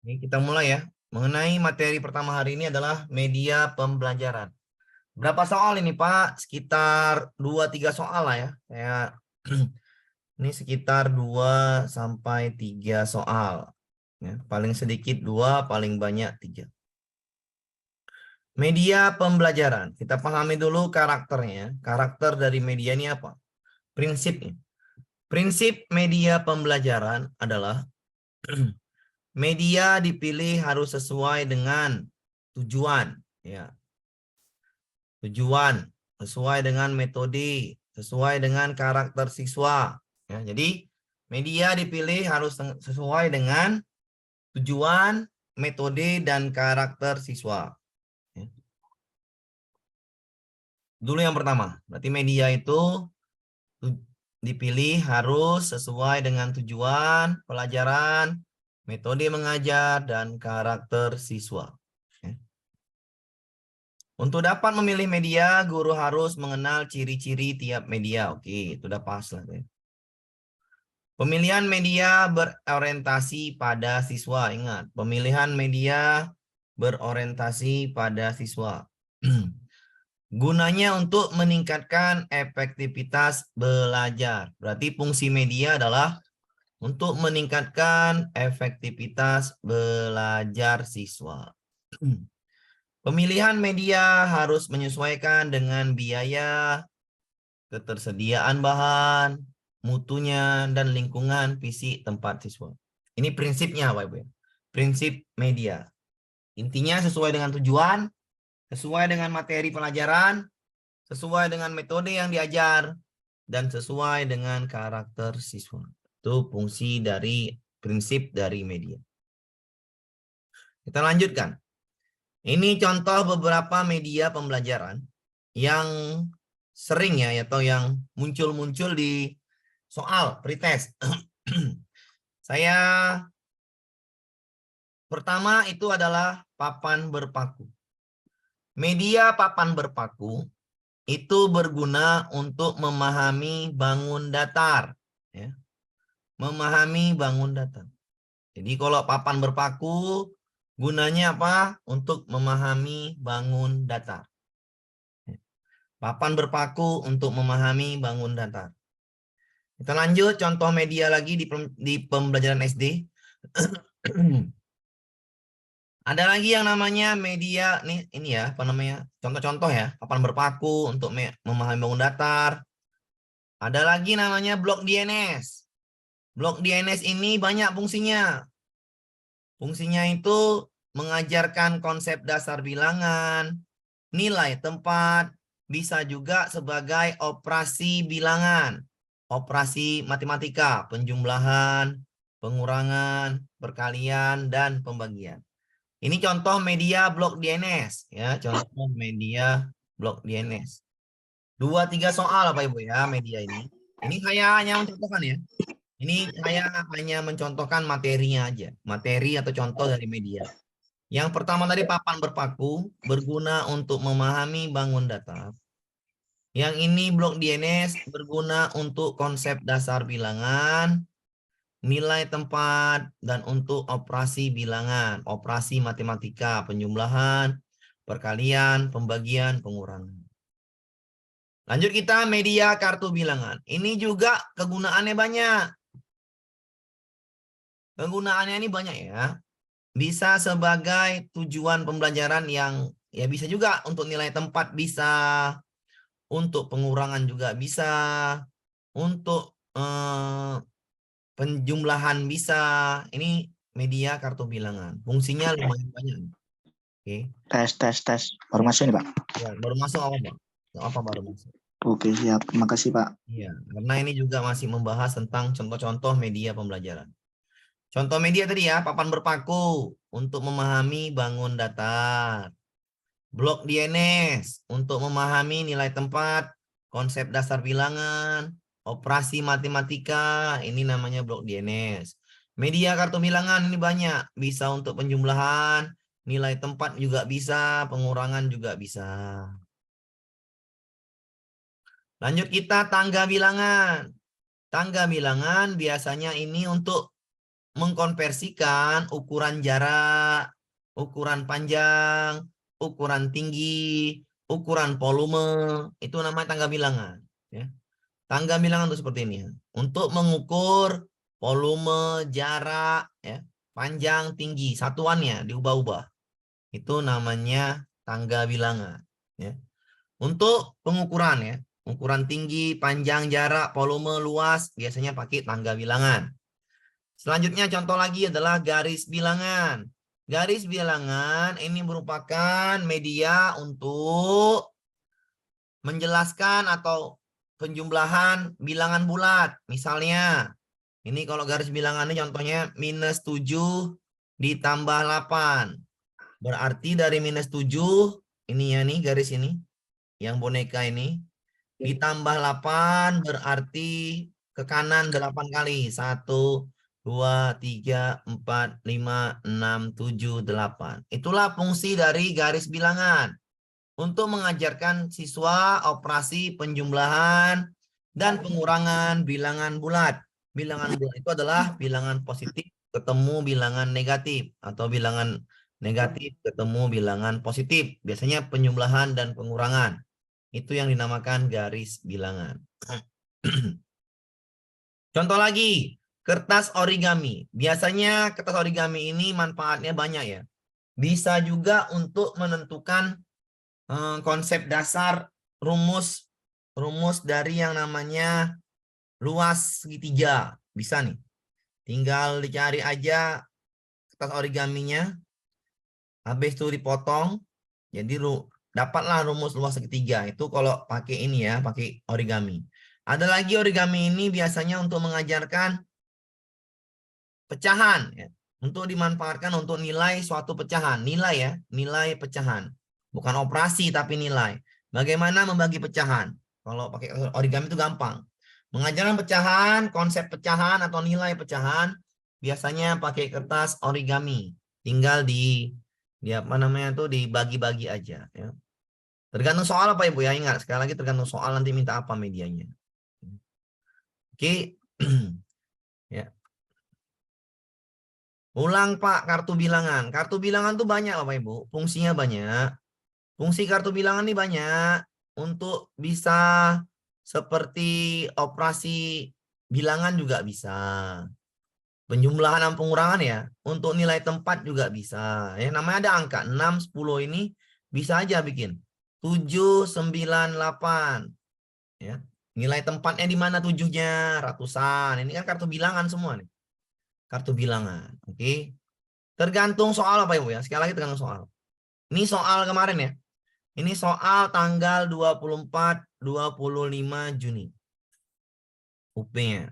Ini kita mulai ya. Mengenai materi pertama hari ini adalah media pembelajaran. Berapa soal ini Pak? Sekitar 2-3 soal lah ya. Ini sekitar 2 sampai 3 soal. Ya, paling sedikit 2, paling banyak 3. Media pembelajaran. Kita pahami dulu karakternya. Karakter dari media ini apa? Prinsipnya. Prinsip media pembelajaran adalah media dipilih harus sesuai dengan tujuan, ya. Tujuan sesuai dengan metode, sesuai dengan karakter siswa. Ya, jadi media dipilih harus sesuai dengan tujuan, metode, dan karakter siswa. Ya. Dulu yang pertama, berarti media itu dipilih harus sesuai dengan tujuan, pelajaran, metode mengajar, dan karakter siswa. Ya. Untuk dapat memilih media, guru harus mengenal ciri-ciri tiap media. Oke, itu udah pas lah. Pemilihan media berorientasi pada siswa. Ingat, pemilihan media berorientasi pada siswa. Gunanya untuk meningkatkan efektivitas belajar. Berarti fungsi media adalah untuk meningkatkan efektivitas belajar siswa. Pemilihan media harus menyesuaikan dengan biaya, ketersediaan bahan, mutunya, dan lingkungan fisik tempat siswa. Ini prinsipnya, Bapak Ibu. Prinsip media. Intinya sesuai dengan tujuan, sesuai dengan materi pelajaran, sesuai dengan metode yang diajar, dan sesuai dengan karakter siswa. Itu fungsi dari prinsip dari media. Kita lanjutkan. Ini contoh beberapa media pembelajaran yang sering ya atau yang muncul-muncul di soal pretest. Saya pertama itu adalah papan berpaku. Media papan berpaku itu berguna untuk memahami bangun datar. Ya. Memahami bangun datar. Jadi kalau papan berpaku gunanya apa? Untuk memahami bangun datar. Papan berpaku untuk memahami bangun datar. Kita lanjut contoh media lagi di pembelajaran SD. Ada lagi yang namanya media nih ini ya apa namanya contoh-contoh ya papan berpaku untuk memahami bangun datar. Ada lagi namanya blok DNS. Blok DNS ini banyak fungsinya. Fungsinya itu mengajarkan konsep dasar bilangan, nilai tempat, bisa juga sebagai operasi bilangan, operasi matematika, penjumlahan, pengurangan, perkalian, dan pembagian. Ini contoh media blok DNS, ya, contoh media blok DNS. 2-3 soal Bapak Ibu ya media ini. Ini saya hanya mencontohkan ya. Ini saya hanya mencontohkan materinya aja, materi atau contoh dari media. Yang pertama tadi papan berpaku berguna untuk memahami bangun datar. Yang ini blok DNS berguna untuk konsep dasar bilangan, nilai tempat, dan untuk operasi bilangan, operasi matematika, penjumlahan, perkalian, pembagian, pengurangan. Lanjut kita media kartu bilangan. Ini juga kegunaannya banyak. Kegunaannya ini banyak ya. Bisa sebagai tujuan pembelajaran yang ya bisa juga untuk nilai tempat bisa, untuk pengurangan juga bisa, untuk penjumlahan bisa. Ini media kartu bilangan. Fungsinya lumayan banyak. Oke. Tes. Baru masuk ini, Pak. Ya, baru masuk apa, Pak? Apa baru masuk? Oke, siap. Makasih, Pak. Iya, karena ini juga masih membahas tentang contoh-contoh media pembelajaran. Contoh media tadi ya, papan berpaku untuk memahami bangun datar. Blok DNS untuk memahami nilai tempat, konsep dasar bilangan, operasi matematika, ini namanya blok DNS. Media kartu bilangan ini banyak, bisa untuk penjumlahan, nilai tempat juga bisa, pengurangan juga bisa. Lanjut kita tangga bilangan. Tangga bilangan biasanya ini untuk mengkonversikan ukuran jarak, ukuran panjang, ukuran tinggi, ukuran volume, itu namanya tangga bilangan. Ya. Tangga bilangan itu seperti ini. Untuk mengukur volume, jarak, ya, panjang, tinggi, satuannya diubah-ubah. Itu namanya tangga bilangan. Ya. Untuk pengukuran, ya, ukuran tinggi, panjang, jarak, volume, luas, biasanya pakai tangga bilangan. Selanjutnya contoh lagi adalah garis bilangan. Garis bilangan ini merupakan media untuk menjelaskan atau penjumlahan bilangan bulat. Misalnya, ini kalau garis bilangan ini contohnya -7 ditambah 8. Berarti dari -7, ini ya nih garis ini, yang boneka ini, ditambah 8 berarti ke kanan 8 kali. 1, 2, 3, 4, 5, 6, 7, 8. Itulah fungsi dari garis bilangan. Untuk mengajarkan siswa operasi penjumlahan dan pengurangan bilangan bulat. Bilangan bulat itu adalah bilangan positif ketemu bilangan negatif, atau bilangan negatif ketemu bilangan positif. Biasanya penjumlahan dan pengurangan. Itu yang dinamakan garis bilangan. Contoh lagi, kertas origami. Biasanya kertas origami ini manfaatnya banyak ya. Bisa juga untuk menentukan konsep dasar rumus dari yang namanya luas segitiga. Bisa nih. Tinggal dicari aja kertas origaminya. Habis itu dipotong. Jadi dapatlah rumus luas segitiga. Itu kalau pakai ini ya, pakai origami. Ada lagi origami ini biasanya untuk mengajarkan pecahan. Ya. Untuk dimanfaatkan untuk nilai suatu pecahan. Nilai ya, nilai pecahan. Bukan operasi tapi nilai. Bagaimana membagi pecahan. Kalau pakai origami itu gampang. Mengajarkan pecahan, konsep pecahan atau nilai pecahan biasanya pakai kertas origami. Tinggal apa namanya tuh dibagi-bagi aja. Ya. Tergantung soal apa Ibu ya. Ingat sekali lagi tergantung soal nanti minta apa medianya. Oke. Ya. Ulang Pak kartu bilangan. Kartu bilangan tuh banyak Bapak Ibu. Fungsinya banyak. Fungsi kartu bilangan ini banyak untuk bisa seperti operasi bilangan juga bisa. Penjumlahan dan pengurangan ya. Untuk nilai tempat juga bisa. Ya, namanya ada angka 6, 10 ini bisa aja bikin. 7, 9, 8. Ya. Nilai tempatnya di mana 7-nya? Ratusan. Ini kan kartu bilangan semua nih. Kartu bilangan. Oke. Tergantung soal apa Ibu ya. Sekali lagi tergantung soal. Ini soal kemarin ya. Ini soal tanggal 24-25 Juni. UP-nya.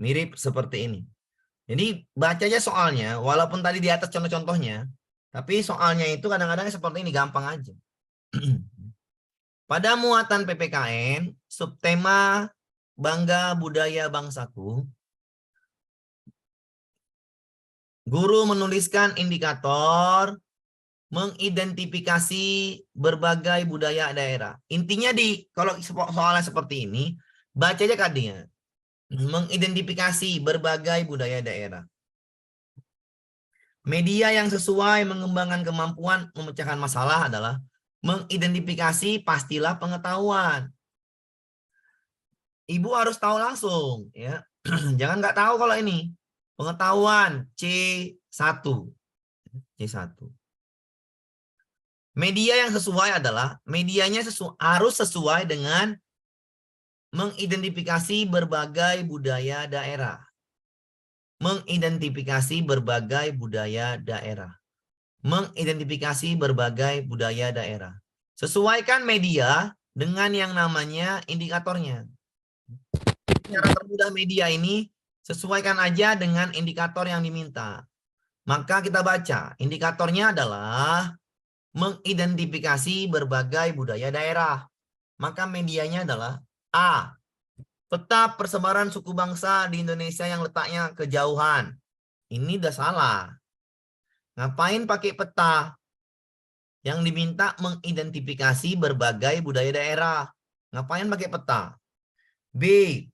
Mirip seperti ini. Jadi baca aja soalnya. Walaupun tadi di atas contoh-contohnya. Tapi soalnya itu kadang-kadang seperti ini. Gampang aja. Pada muatan PPKN, subtema Bangga Budaya Bangsaku, guru menuliskan indikator mengidentifikasi berbagai budaya daerah. Intinya kalau soalnya seperti ini, baca aja kadinya. Mengidentifikasi berbagai budaya daerah. Media yang sesuai mengembangkan kemampuan memecahkan masalah adalah mengidentifikasi pastilah pengetahuan. Ibu harus tahu langsung, ya. Jangan nggak tahu kalau ini. Pengetahuan C1. C1. Media yang sesuai adalah medianya harus sesuai dengan mengidentifikasi berbagai budaya daerah. Mengidentifikasi berbagai budaya daerah. Mengidentifikasi berbagai budaya daerah. Sesuaikan media dengan yang namanya indikatornya. Cara termudah media ini, sesuaikan aja dengan indikator yang diminta. Maka kita baca, indikatornya adalah mengidentifikasi berbagai budaya daerah. Maka medianya adalah A. Peta persebaran suku bangsa di Indonesia yang letaknya kejauhan. Ini udah salah. Ngapain pakai peta? Yang diminta mengidentifikasi berbagai budaya daerah. Ngapain pakai peta? B.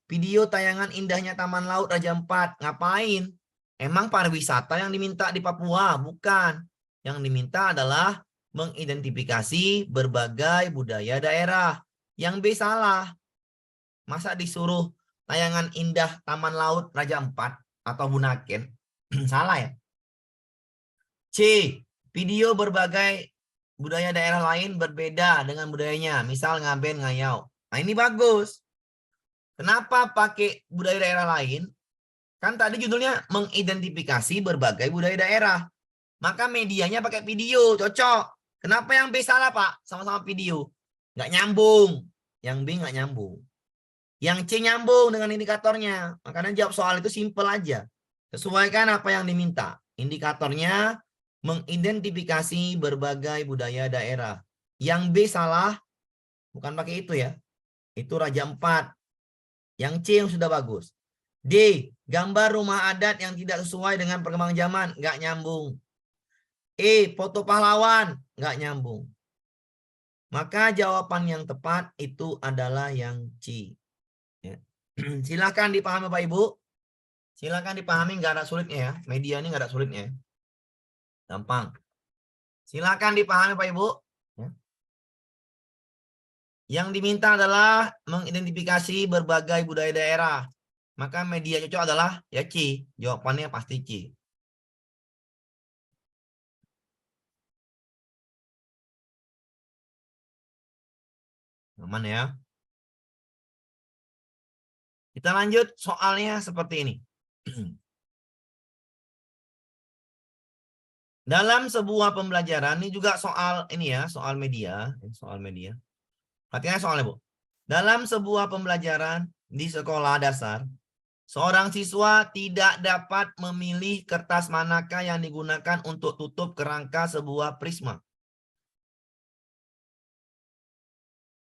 Video tayangan indahnya Taman Laut Raja Ampat. Ngapain? Emang pariwisata yang diminta di Papua? Bukan. Yang diminta adalah mengidentifikasi berbagai budaya daerah. Yang B salah. Masa disuruh tayangan indah Taman Laut Raja Ampat atau Bunaken? Salah ya. C. Video berbagai budaya daerah lain berbeda dengan budayanya. Misal Ngaben, Ngayau. Nah ini bagus. Kenapa pakai budaya daerah lain? Kan tadi judulnya mengidentifikasi berbagai budaya daerah. Maka medianya pakai video, cocok. Kenapa yang B salah, Pak? Sama-sama video. Nggak nyambung. Yang B nggak nyambung. Yang C nyambung dengan indikatornya. Makanya jawab soal itu simple aja. Sesuaikan apa yang diminta. Indikatornya mengidentifikasi berbagai budaya daerah. Yang B salah, bukan pakai itu ya. Itu Raja Ampat. Yang C yang sudah bagus. D. Gambar rumah adat yang tidak sesuai dengan perkembangan zaman. Nggak nyambung. E. Foto pahlawan. Nggak nyambung. Maka jawaban yang tepat itu adalah yang C. Ya. Silakan dipahami Bapak Ibu. Silakan dipahami, nggak ada sulitnya ya. Media ini nggak ada sulitnya. Gampang. Silakan dipahami Pak Ibu. Ya. Yang diminta adalah mengidentifikasi berbagai budaya daerah. Maka media cocok adalah ya C. Jawabannya pasti C. Aman ya. Kita lanjut soalnya seperti ini. Dalam sebuah pembelajaran, ini juga soal ini ya, soal media. Perhatikan soalnya, Bu. Dalam sebuah pembelajaran di sekolah dasar, seorang siswa tidak dapat memilih kertas manakah yang digunakan untuk tutup kerangka sebuah prisma.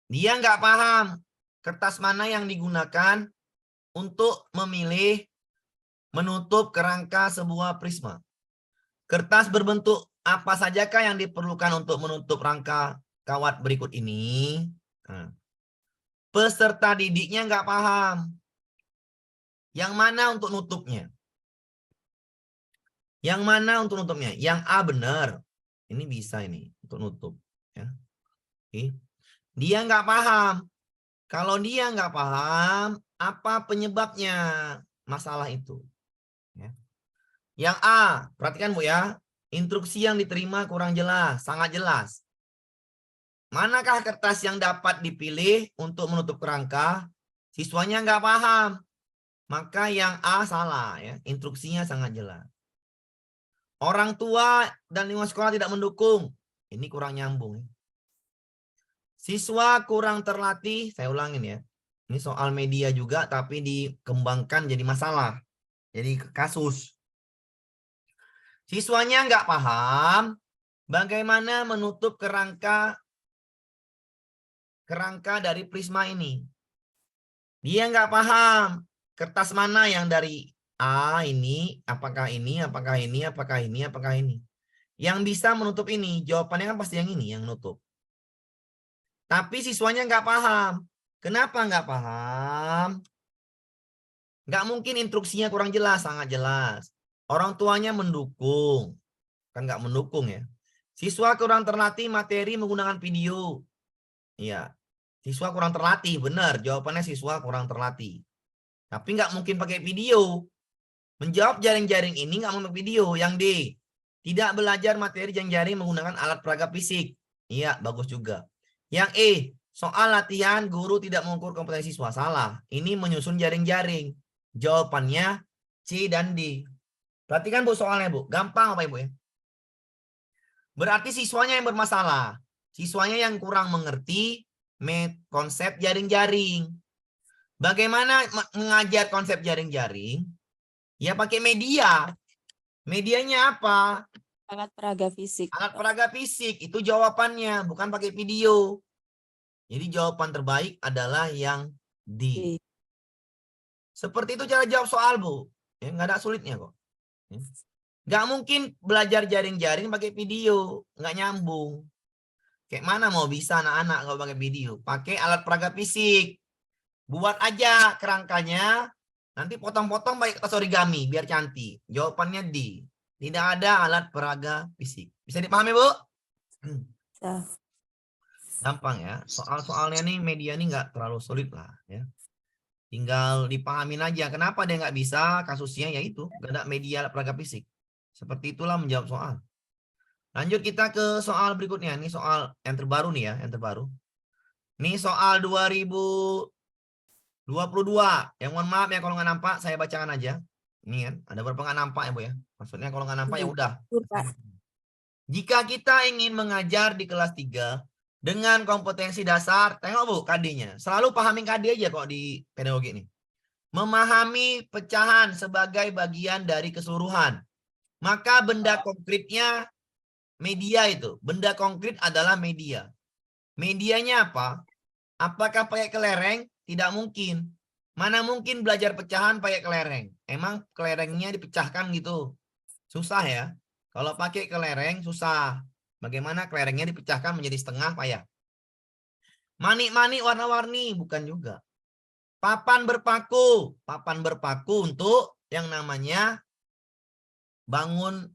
Dia nggak paham kertas mana yang digunakan untuk memilih menutup kerangka sebuah prisma. Kertas berbentuk apa sajakah yang diperlukan untuk menutup rangka kawat berikut ini? Nah, peserta didiknya nggak paham. Yang mana untuk nutupnya? Yang mana untuk nutupnya? Yang A benar. Ini bisa ini untuk nutup. Ya. Oke. Dia nggak paham. Kalau dia nggak paham, apa penyebabnya masalah itu? Ya. Yang A, perhatikan Bu ya. Instruksi yang diterima kurang jelas, sangat jelas. Manakah kertas yang dapat dipilih untuk menutup kerangka? Siswanya nggak paham. Maka yang A salah ya. Instruksinya sangat jelas. Orang tua dan lingkungan sekolah tidak mendukung. Ini kurang nyambung. Siswa kurang terlatih, saya ulangin ya. Ini soal media juga tapi dikembangkan jadi masalah. Jadi kasus. Siswanya nggak paham bagaimana menutup kerangka dari prisma ini. Dia nggak paham kertas mana yang dari A ini, apakah ini, apakah ini, apakah ini, apakah ini. Yang bisa menutup ini, jawabannya kan pasti yang ini, yang nutup. Tapi siswanya nggak paham. Kenapa nggak paham? Nggak mungkin instruksinya kurang jelas, sangat jelas. Orang tuanya mendukung. Kan nggak mendukung ya. Siswa kurang terlatih materi menggunakan video. Iya. Siswa kurang terlatih, benar. Jawabannya siswa kurang terlatih. Tapi nggak mungkin pakai video. Menjawab jaring-jaring ini nggak mau pakai video. Yang D. Tidak belajar materi jaring-jaring menggunakan alat peraga fisik. Iya, bagus juga. Yang E. Soal latihan guru tidak mengukur kompetensi siswa. Salah. Ini menyusun jaring-jaring. Jawabannya C dan D. Perhatikan Bu soalnya Bu. Gampang apa Ibu ya? Berarti siswanya yang bermasalah. Siswanya yang kurang mengerti konsep jaring-jaring. Bagaimana mengajar konsep jaring-jaring? Ya pakai media. Medianya apa? Alat peraga fisik. Alat peraga fisik. Itu jawabannya. Bukan pakai video. Jadi jawaban terbaik adalah yang D. Seperti itu cara jawab soal Bu. Ya, nggak ada sulitnya kok. Nggak mungkin belajar jaring-jaring pakai video. Nggak nyambung. Kayak mana mau bisa anak-anak kalau pakai video? Pakai alat peraga fisik. Buat aja kerangkanya. Nanti potong-potong pakai kertas origami biar cantik. Jawabannya D. Tidak ada alat peraga fisik. Bisa dipahami, Bu? Ya. Gampang ya. Soal-soalnya nih media nih nggak terlalu sulit lah ya. Tinggal dipahamin aja. Kenapa dia nggak bisa? Kasusnya yaitu nggak ada media alat peraga fisik. Seperti itulah menjawab soal. Lanjut kita ke soal berikutnya. Ini soal yang terbaru nih ya, yang terbaru. Ini soal 2022. Yang mohon maaf ya kalau nggak nampak, saya bacakan aja. Ini kan, ada beberapa nggak nampak ya Bu ya. Maksudnya kalau nggak nampak ya udah. Pak. Jika kita ingin mengajar di kelas 3 dengan kompetensi dasar, tengok Bu KD-nya. Selalu pahami KD aja kok di pedagogi ini. Memahami pecahan sebagai bagian dari keseluruhan. Maka benda konkretnya media itu. Benda konkret adalah media. Medianya apa? Apakah pakai kelereng? Tidak mungkin. Mana mungkin belajar pecahan pakai kelereng? Emang kelerengnya dipecahkan gitu? Susah ya. Kalau pakai kelereng susah. Bagaimana kelerengnya dipecahkan menjadi setengah payah. Manik-manik warna-warni bukan juga. Papan berpaku. Papan berpaku untuk yang namanya bangun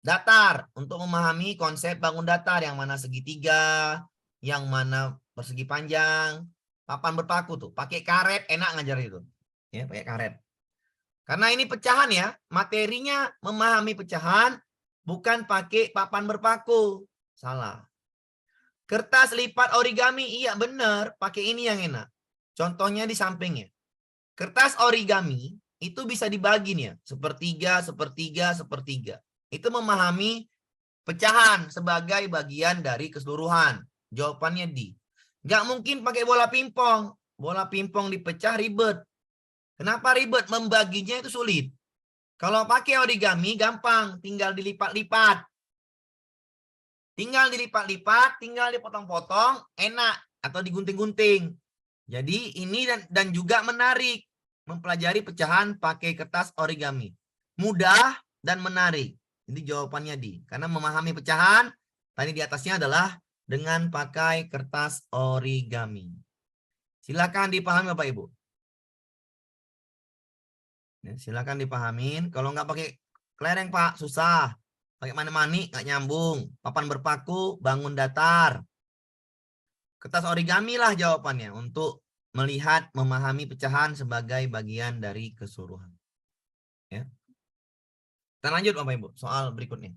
datar. Untuk memahami konsep bangun datar. Yang mana segitiga. Yang mana persegi panjang. Papan berpaku tuh. Pakai karet enak ngajar itu. Ya, pakai karet. Karena ini pecahan ya. Materinya memahami pecahan. Bukan pakai papan berpaku. Salah. Kertas lipat origami. Iya benar. Pakai ini yang enak. Contohnya di sampingnya. Kertas origami itu bisa dibagi nih ya. Sepertiga, sepertiga, sepertiga. Itu memahami pecahan sebagai bagian dari keseluruhan. Jawabannya D. Nggak mungkin pakai bola pingpong. Bola pingpong dipecah ribet. Kenapa ribet? Membaginya itu sulit. Kalau pakai origami gampang, tinggal dilipat-lipat. Tinggal dilipat-lipat, tinggal dipotong-potong, enak atau digunting-gunting. Jadi ini dan juga menarik. Mempelajari pecahan pakai kertas origami. Mudah dan menarik. Jadi jawabannya D. Karena memahami pecahan, tadi di atasnya adalah dengan pakai kertas origami. Silakan dipahami Bapak Ibu. Silakan dipahamin. Kalau nggak pakai kelereng Pak, susah. Pakai manik-manik nggak nyambung. Papan berpaku, bangun datar. Kertas origami lah jawabannya untuk melihat, memahami pecahan sebagai bagian dari keseluruhan. Ya. Kita lanjut Bapak Ibu, soal berikutnya.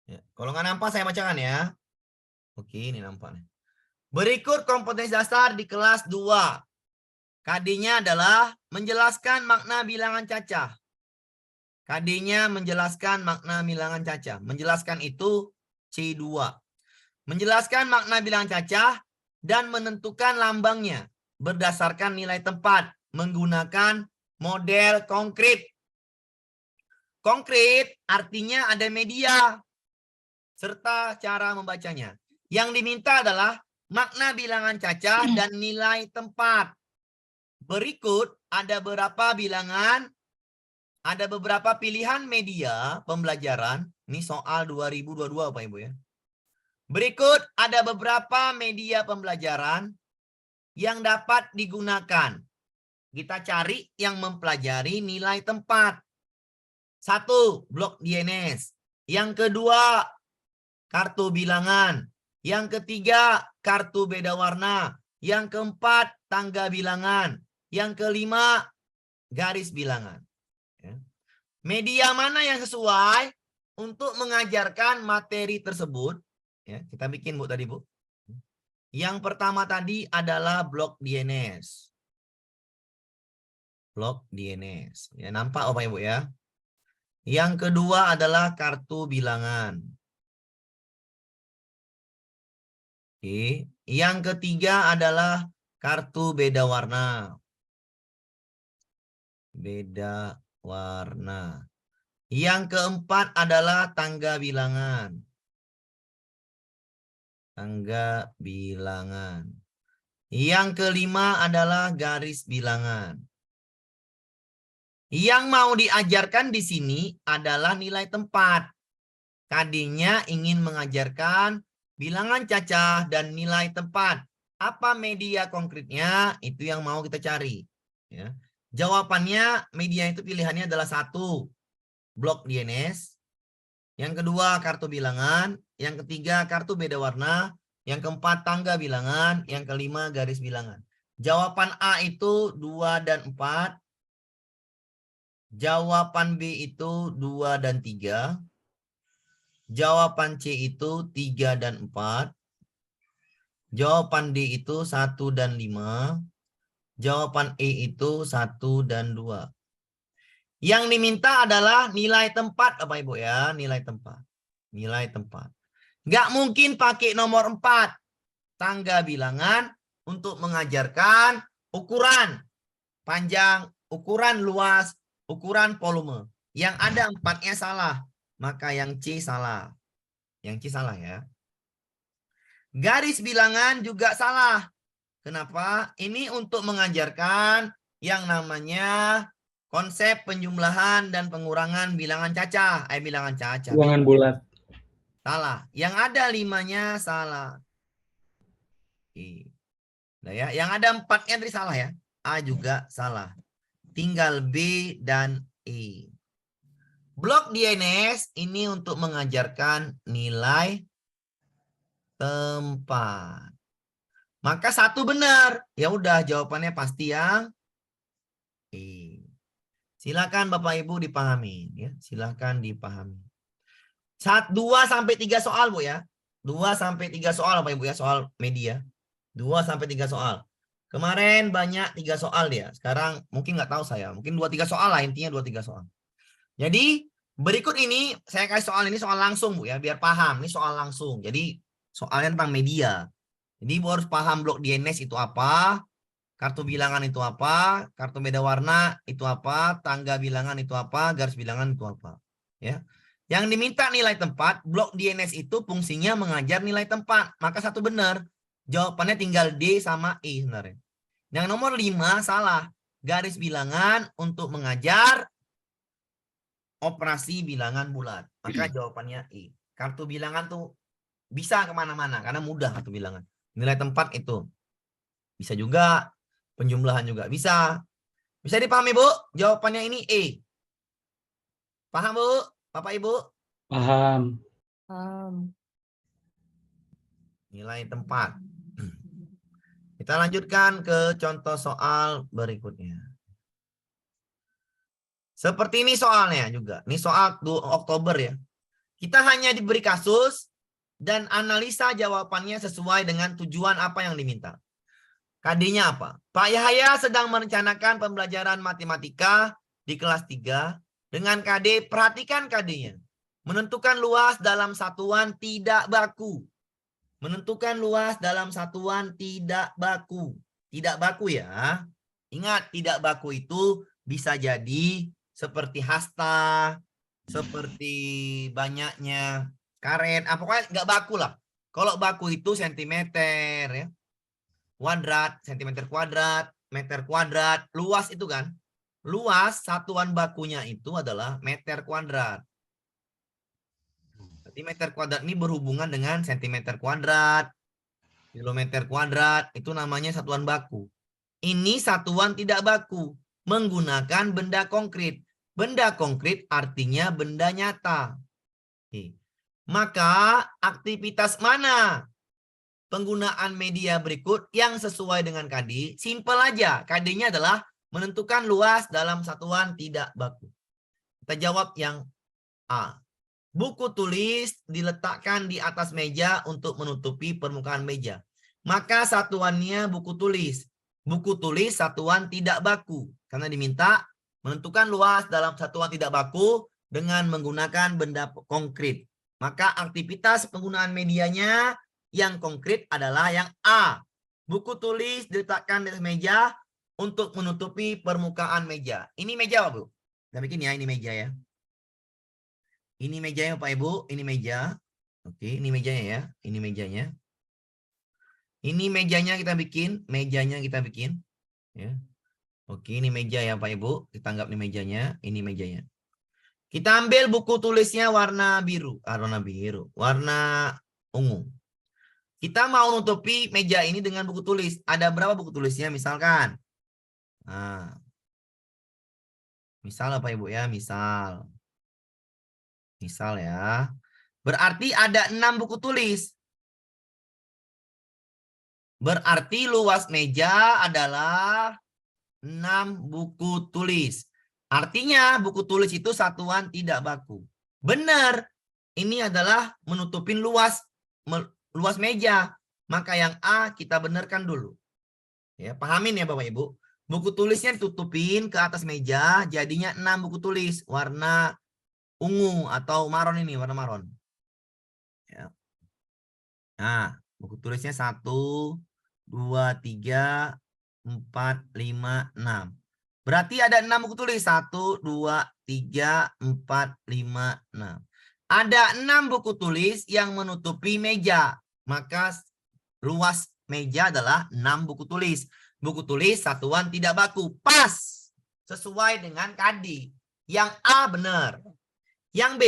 Ya. Kalau nggak nampak saya bacakan ya. Oke, ini nampak nih. Berikut kompetensi dasar di kelas 2. KD-nya adalah menjelaskan makna bilangan cacah. KD-nya menjelaskan makna bilangan cacah. Menjelaskan itu C2. Menjelaskan makna bilangan cacah dan menentukan lambangnya berdasarkan nilai tempat menggunakan model konkret. Konkret artinya ada media serta cara membacanya. Yang diminta adalah makna bilangan cacah dan nilai tempat. Berikut ada beberapa bilangan, ada beberapa pilihan media pembelajaran. Ini soal 2022 Pak Ibu ya. Berikut ada beberapa media pembelajaran yang dapat digunakan. Kita cari yang mempelajari nilai tempat. 1. Blok DNS. Yang kedua, kartu bilangan. Yang ketiga, kartu beda warna. Yang keempat, tangga bilangan. Yang kelima, garis bilangan. Media mana yang sesuai untuk mengajarkan materi tersebut? Ya, kita bikin Bu tadi Bu. Yang pertama tadi adalah blok DNS. Blok DNS. Ya, nampak Bapak Ibu ya. Yang kedua adalah kartu bilangan. Oke. Yang ketiga adalah kartu beda warna. Beda warna. Yang keempat adalah tangga bilangan. Tangga bilangan. Yang kelima adalah garis bilangan. Yang mau diajarkan di sini adalah nilai tempat. KD-nya ingin mengajarkan bilangan cacah dan nilai tempat. Apa media konkretnya? Itu yang mau kita cari. Ya. Jawabannya media itu pilihannya adalah 1, blok DNS. Yang kedua, kartu bilangan. Yang ketiga, kartu beda warna. Yang keempat, tangga bilangan. Yang kelima, garis bilangan. Jawaban A itu 2 dan 4. Jawaban B itu 2 dan 3. Jawaban C itu 3 dan 4. Jawaban D itu 1 dan 5. Jawaban E itu 1 dan 2. Yang diminta adalah nilai tempat, Bapak Ibu ya, nilai tempat. Nilai tempat. Nggak mungkin pakai nomor 4, tangga bilangan, untuk mengajarkan ukuran panjang, ukuran luas, ukuran volume. Yang ada 4-nya salah, maka yang C salah. Yang C salah ya. Garis bilangan juga salah. Kenapa? Ini untuk mengajarkan yang namanya konsep penjumlahan dan pengurangan bilangan cacah. Bilangan cacah. Bilangan bulat. Salah. Yang ada 5-nya salah. Nah ya, yang ada 4-nya tadi salah ya. A juga salah. Tinggal B dan E. Blok DNS ini untuk mengajarkan nilai tempat. Maka 1 benar. Ya udah, jawabannya pasti yang E. Silakan Bapak Ibu dipahami ya. Silakan dipahami. 2 sampai 3 soal Bu ya. 2 sampai 3 soal Bapak Ibu ya, soal media. 2 sampai 3 soal. Kemarin banyak 3 soal dia. Sekarang mungkin nggak tahu saya. Mungkin 2-3 soal lah, intinya 2-3 soal. Jadi berikut ini saya kasih soal ini soal langsung Bu ya, biar paham. Ini soal langsung. Jadi soalnya tentang media. Jadi Bu harus paham blok DNS itu apa, kartu bilangan itu apa, kartu beda warna itu apa, tangga bilangan itu apa, garis bilangan itu apa. Ya. Yang diminta nilai tempat, blok DNS itu fungsinya mengajar nilai tempat. Maka 1 benar. Jawabannya tinggal D sama E sebenarnya. Yang nomor 5 salah. Garis bilangan untuk mengajar operasi bilangan bulat. Maka jawabannya E. Kartu bilangan tuh bisa kemana-mana karena mudah kartu bilangan. Nilai tempat itu bisa juga, penjumlahan juga bisa. Bisa dipahami Bu? Jawabannya ini E. Paham Bu? Bapak Ibu? Paham. Nilai tempat. Kita lanjutkan ke contoh soal berikutnya. Seperti ini soalnya juga. Ini soal 2 Oktober ya. Kita hanya diberi kasus dan analisa jawabannya sesuai dengan tujuan apa yang diminta. KD-nya apa? Pak Yahya sedang merencanakan pembelajaran matematika di kelas 3 dengan KD, perhatikan KD-nya. Menentukan luas dalam satuan tidak baku. Menentukan luas dalam satuan tidak baku. Tidak baku ya. Ingat, tidak baku itu bisa jadi seperti hasta, seperti banyaknya karet. Pokoknya nggak baku lah. Kalau baku itu sentimeter ya. Kuadrat, sentimeter kuadrat, meter kuadrat. Luas itu kan. Luas satuan bakunya itu adalah meter kuadrat. Berarti meter kuadrat ini berhubungan dengan sentimeter kuadrat, kilometer kuadrat, itu namanya satuan baku. Ini satuan tidak baku, menggunakan benda konkret. Benda konkret artinya benda nyata. Oke. Maka aktivitas mana penggunaan media berikut yang sesuai dengan KD? Simpel aja, KD-nya adalah menentukan luas dalam satuan tidak baku. Kita jawab yang A. Buku tulis diletakkan di atas meja untuk menutupi permukaan meja. Maka satuannya buku tulis. Buku tulis satuan tidak baku. Karena diminta menentukan luas dalam satuan tidak baku dengan menggunakan benda konkret. Maka aktivitas penggunaan medianya yang konkret adalah yang A. Buku tulis diletakkan di atas meja untuk menutupi permukaan meja. Ini meja Pak Bu. Kita bikin ya, ini meja ya. Ini mejanya Pak Ibu, ini meja. Oke, ini mejanya ya, ini mejanya. Ini mejanya kita bikin, ya. Oke, ini meja ya Pak Ibu, kita anggap ini mejanya, ini mejanya. Kita ambil buku tulisnya warna biru, warna ungu. Kita mau nutupi meja ini dengan buku tulis. Ada berapa buku tulisnya misalkan? Nah, Misal apa Ibu ya? Misal ya. Berarti ada 6 buku tulis. Berarti luas meja adalah 6 buku tulis. Artinya buku tulis itu satuan tidak baku. Benar. Ini adalah menutupin luas meja. Maka yang A kita benarkan dulu. Ya, pahamin ya Bapak Ibu. Buku tulisnya ditutupin ke atas meja, jadinya 6 buku tulis warna ungu atau maron ini, warna maron. Ya. Nah, buku tulisnya 1, 2, 3, 4, 5, 6. Berarti ada 6 buku tulis. 1, 2, 3, 4, 5, 6. Ada 6 buku tulis yang menutupi meja. Maka luas meja adalah 6 buku tulis. Buku tulis satuan tidak baku. Pas. Sesuai dengan KD. Yang A benar. Yang B.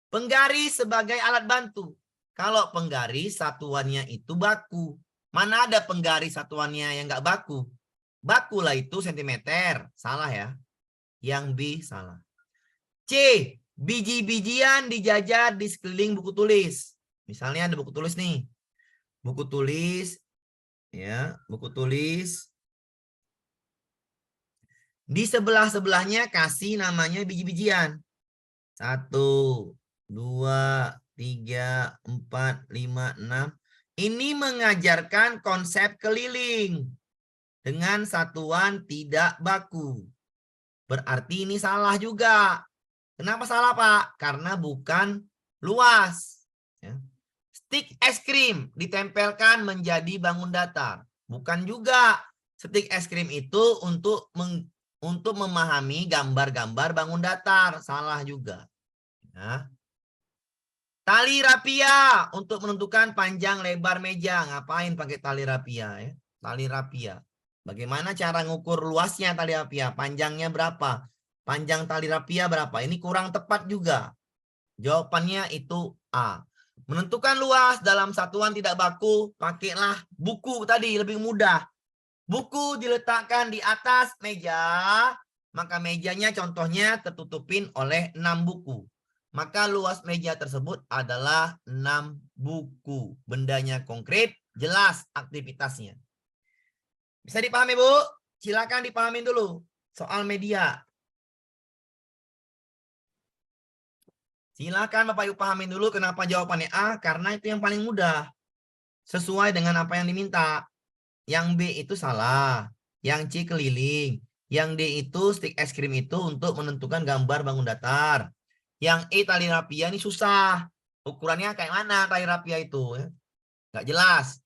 Penggaris sebagai alat bantu. Kalau penggaris satuannya itu baku. Mana ada penggaris satuannya yang nggak baku? Baku lah itu sentimeter. Salah ya. Yang B salah. C. Biji-bijian dijajar di sekeliling buku tulis. Misalnya ada buku tulis nih. Buku tulis. Ya, buku tulis. Di sebelah-sebelahnya kasih namanya biji-bijian. 1, 2, 3, 4, 5, 6. Ini mengajarkan konsep keliling dengan satuan tidak baku. Berarti ini salah juga. Kenapa salah, Pak? Karena bukan luas. Ya. Stik es krim ditempelkan menjadi bangun datar. Bukan juga. Stik es krim itu untuk memahami gambar-gambar bangun datar. Salah juga. Ya. Tali rapia untuk menentukan panjang lebar meja. Ngapain pakai tali rapia? Ya? Tali rapia. Bagaimana cara ngukur luasnya tali rapia? Panjangnya berapa? Panjang tali rapia berapa? Ini kurang tepat juga. Jawabannya itu A. Menentukan luas dalam satuan tidak baku, pakailah buku tadi, lebih mudah. Buku diletakkan di atas meja, maka mejanya contohnya tertutupin oleh 6 buku. Maka luas meja tersebut adalah 6 buku. Bendanya konkret, jelas aktivitasnya. Bisa dipahami, Bu? Silakan dipahamin dulu soal media. Silakan Bapak Ibu pahamin dulu kenapa jawabannya A, karena itu yang paling mudah. Sesuai dengan apa yang diminta. Yang B itu salah. Yang C keliling. Yang D itu stik es krim itu untuk menentukan gambar bangun datar. Yang E tali rapia ini susah. Ukurannya kayak mana tali rapia itu? Nggak jelas.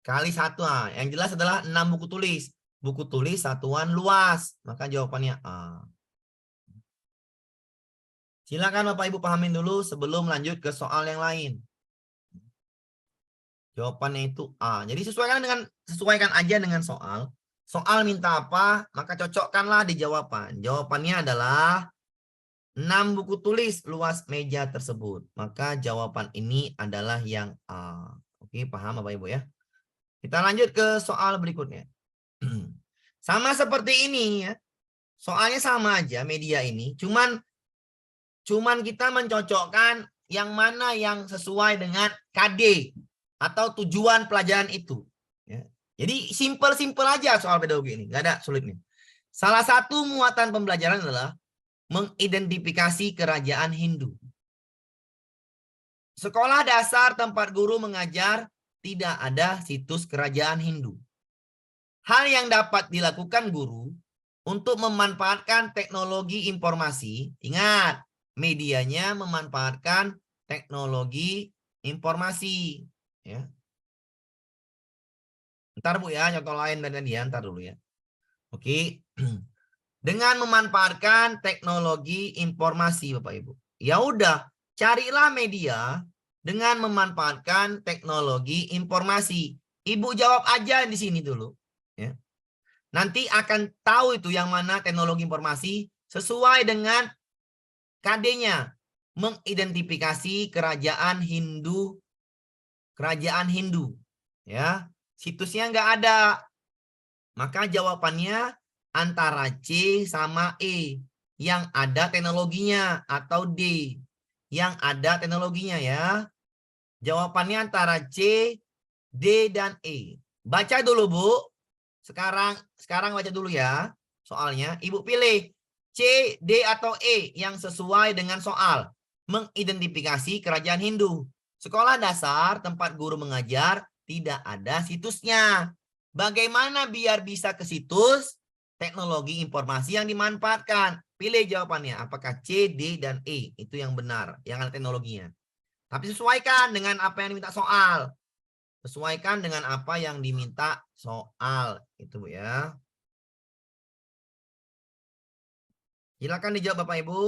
Kali 1. Yang jelas adalah 6 buku tulis. Buku tulis satuan luas. Maka jawabannya A. Silakan Bapak Ibu pahamin dulu sebelum lanjut ke soal yang lain. Jawabannya itu A. Jadi sesuaikan aja dengan soal. Soal minta apa, maka cocokkanlah di jawaban. Jawabannya adalah 6 buku tulis luas meja tersebut. Maka jawaban ini adalah yang A. Oke, paham Bapak Ibu ya? Kita lanjut ke soal berikutnya. Sama seperti ini ya. Soalnya sama aja media ini, cuman kita mencocokkan yang mana yang sesuai dengan KD atau tujuan pelajaran itu. Ya. Jadi simpel aja soal pedagogi ini, nggak ada sulitnya. Salah satu muatan pembelajaran adalah mengidentifikasi kerajaan Hindu. Sekolah dasar tempat guru mengajar tidak ada situs kerajaan Hindu. Hal yang dapat dilakukan guru untuk memanfaatkan teknologi informasi, ingat, medianya memanfaatkan teknologi informasi. Ya. Ntar Bu ya, contoh lain dan dia ntar dulu ya. Oke. Dengan memanfaatkan teknologi informasi Bapak Ibu. Ya udah, carilah media dengan memanfaatkan teknologi informasi. Ibu jawab aja di sini dulu. Ya. Nanti akan tahu itu yang mana teknologi informasi sesuai dengan KD-nya. Mengidentifikasi kerajaan Hindu. Kerajaan Hindu. Ya, situsnya nggak ada. Maka jawabannya antara C sama E yang ada teknologinya atau D yang ada teknologinya ya. Jawabannya antara C, D, dan E. Baca dulu, Bu. Sekarang baca dulu ya soalnya. Ibu pilih C, D, atau E yang sesuai dengan soal. Mengidentifikasi kerajaan Hindu. Sekolah dasar tempat guru mengajar tidak ada situsnya. Bagaimana biar bisa ke situs? Teknologi informasi yang dimanfaatkan. Pilih jawabannya. Apakah C, D, dan E? Itu yang benar. Yang ada teknologinya. Tapi sesuaikan dengan apa yang diminta soal. Sesuaikan dengan apa yang diminta soal. Itu ya. Silakan dijawab Bapak Ibu.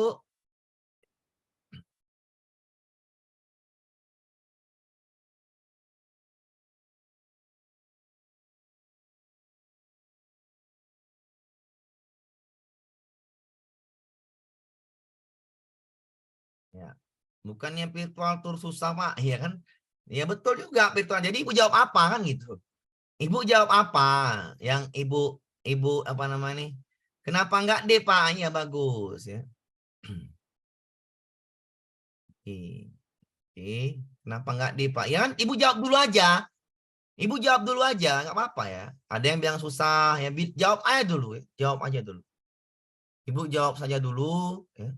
Ya. Bukannya virtual tour susah, Pak. Iya kan? Ya betul juga virtual. Jadi Ibu jawab apa kan gitu. Ibu jawab apa? Yang Ibu apa namanya nih? Kenapa enggak D, Pak? Ya bagus ya. Oke. Oke. Kenapa enggak D, Pak? Ya kan Ibu jawab dulu aja. Ibu jawab dulu aja, nggak apa-apa ya. Ada yang bilang susah, ya jawab aja dulu ya. Jawab aja dulu. Ibu jawab saja dulu ya.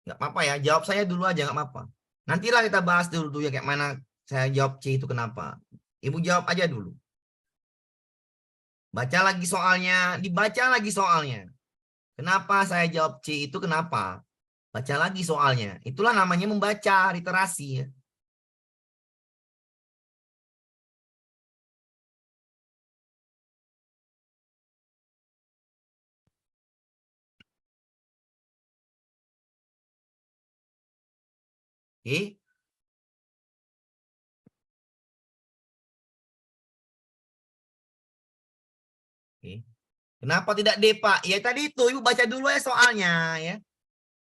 Nggak apa-apa ya, jawab saya dulu aja nggak apa-apa. Nantilah kita bahas dulu ya kayak mana saya jawab C itu kenapa. Ibu jawab aja dulu. Baca lagi soalnya, dibaca lagi soalnya. Kenapa saya jawab C itu kenapa? Baca lagi soalnya. Itulah namanya membaca, literasi ya. Oke. Oke. Kenapa tidak D, Pak? Ya tadi itu Ibu baca dulu ya soalnya ya.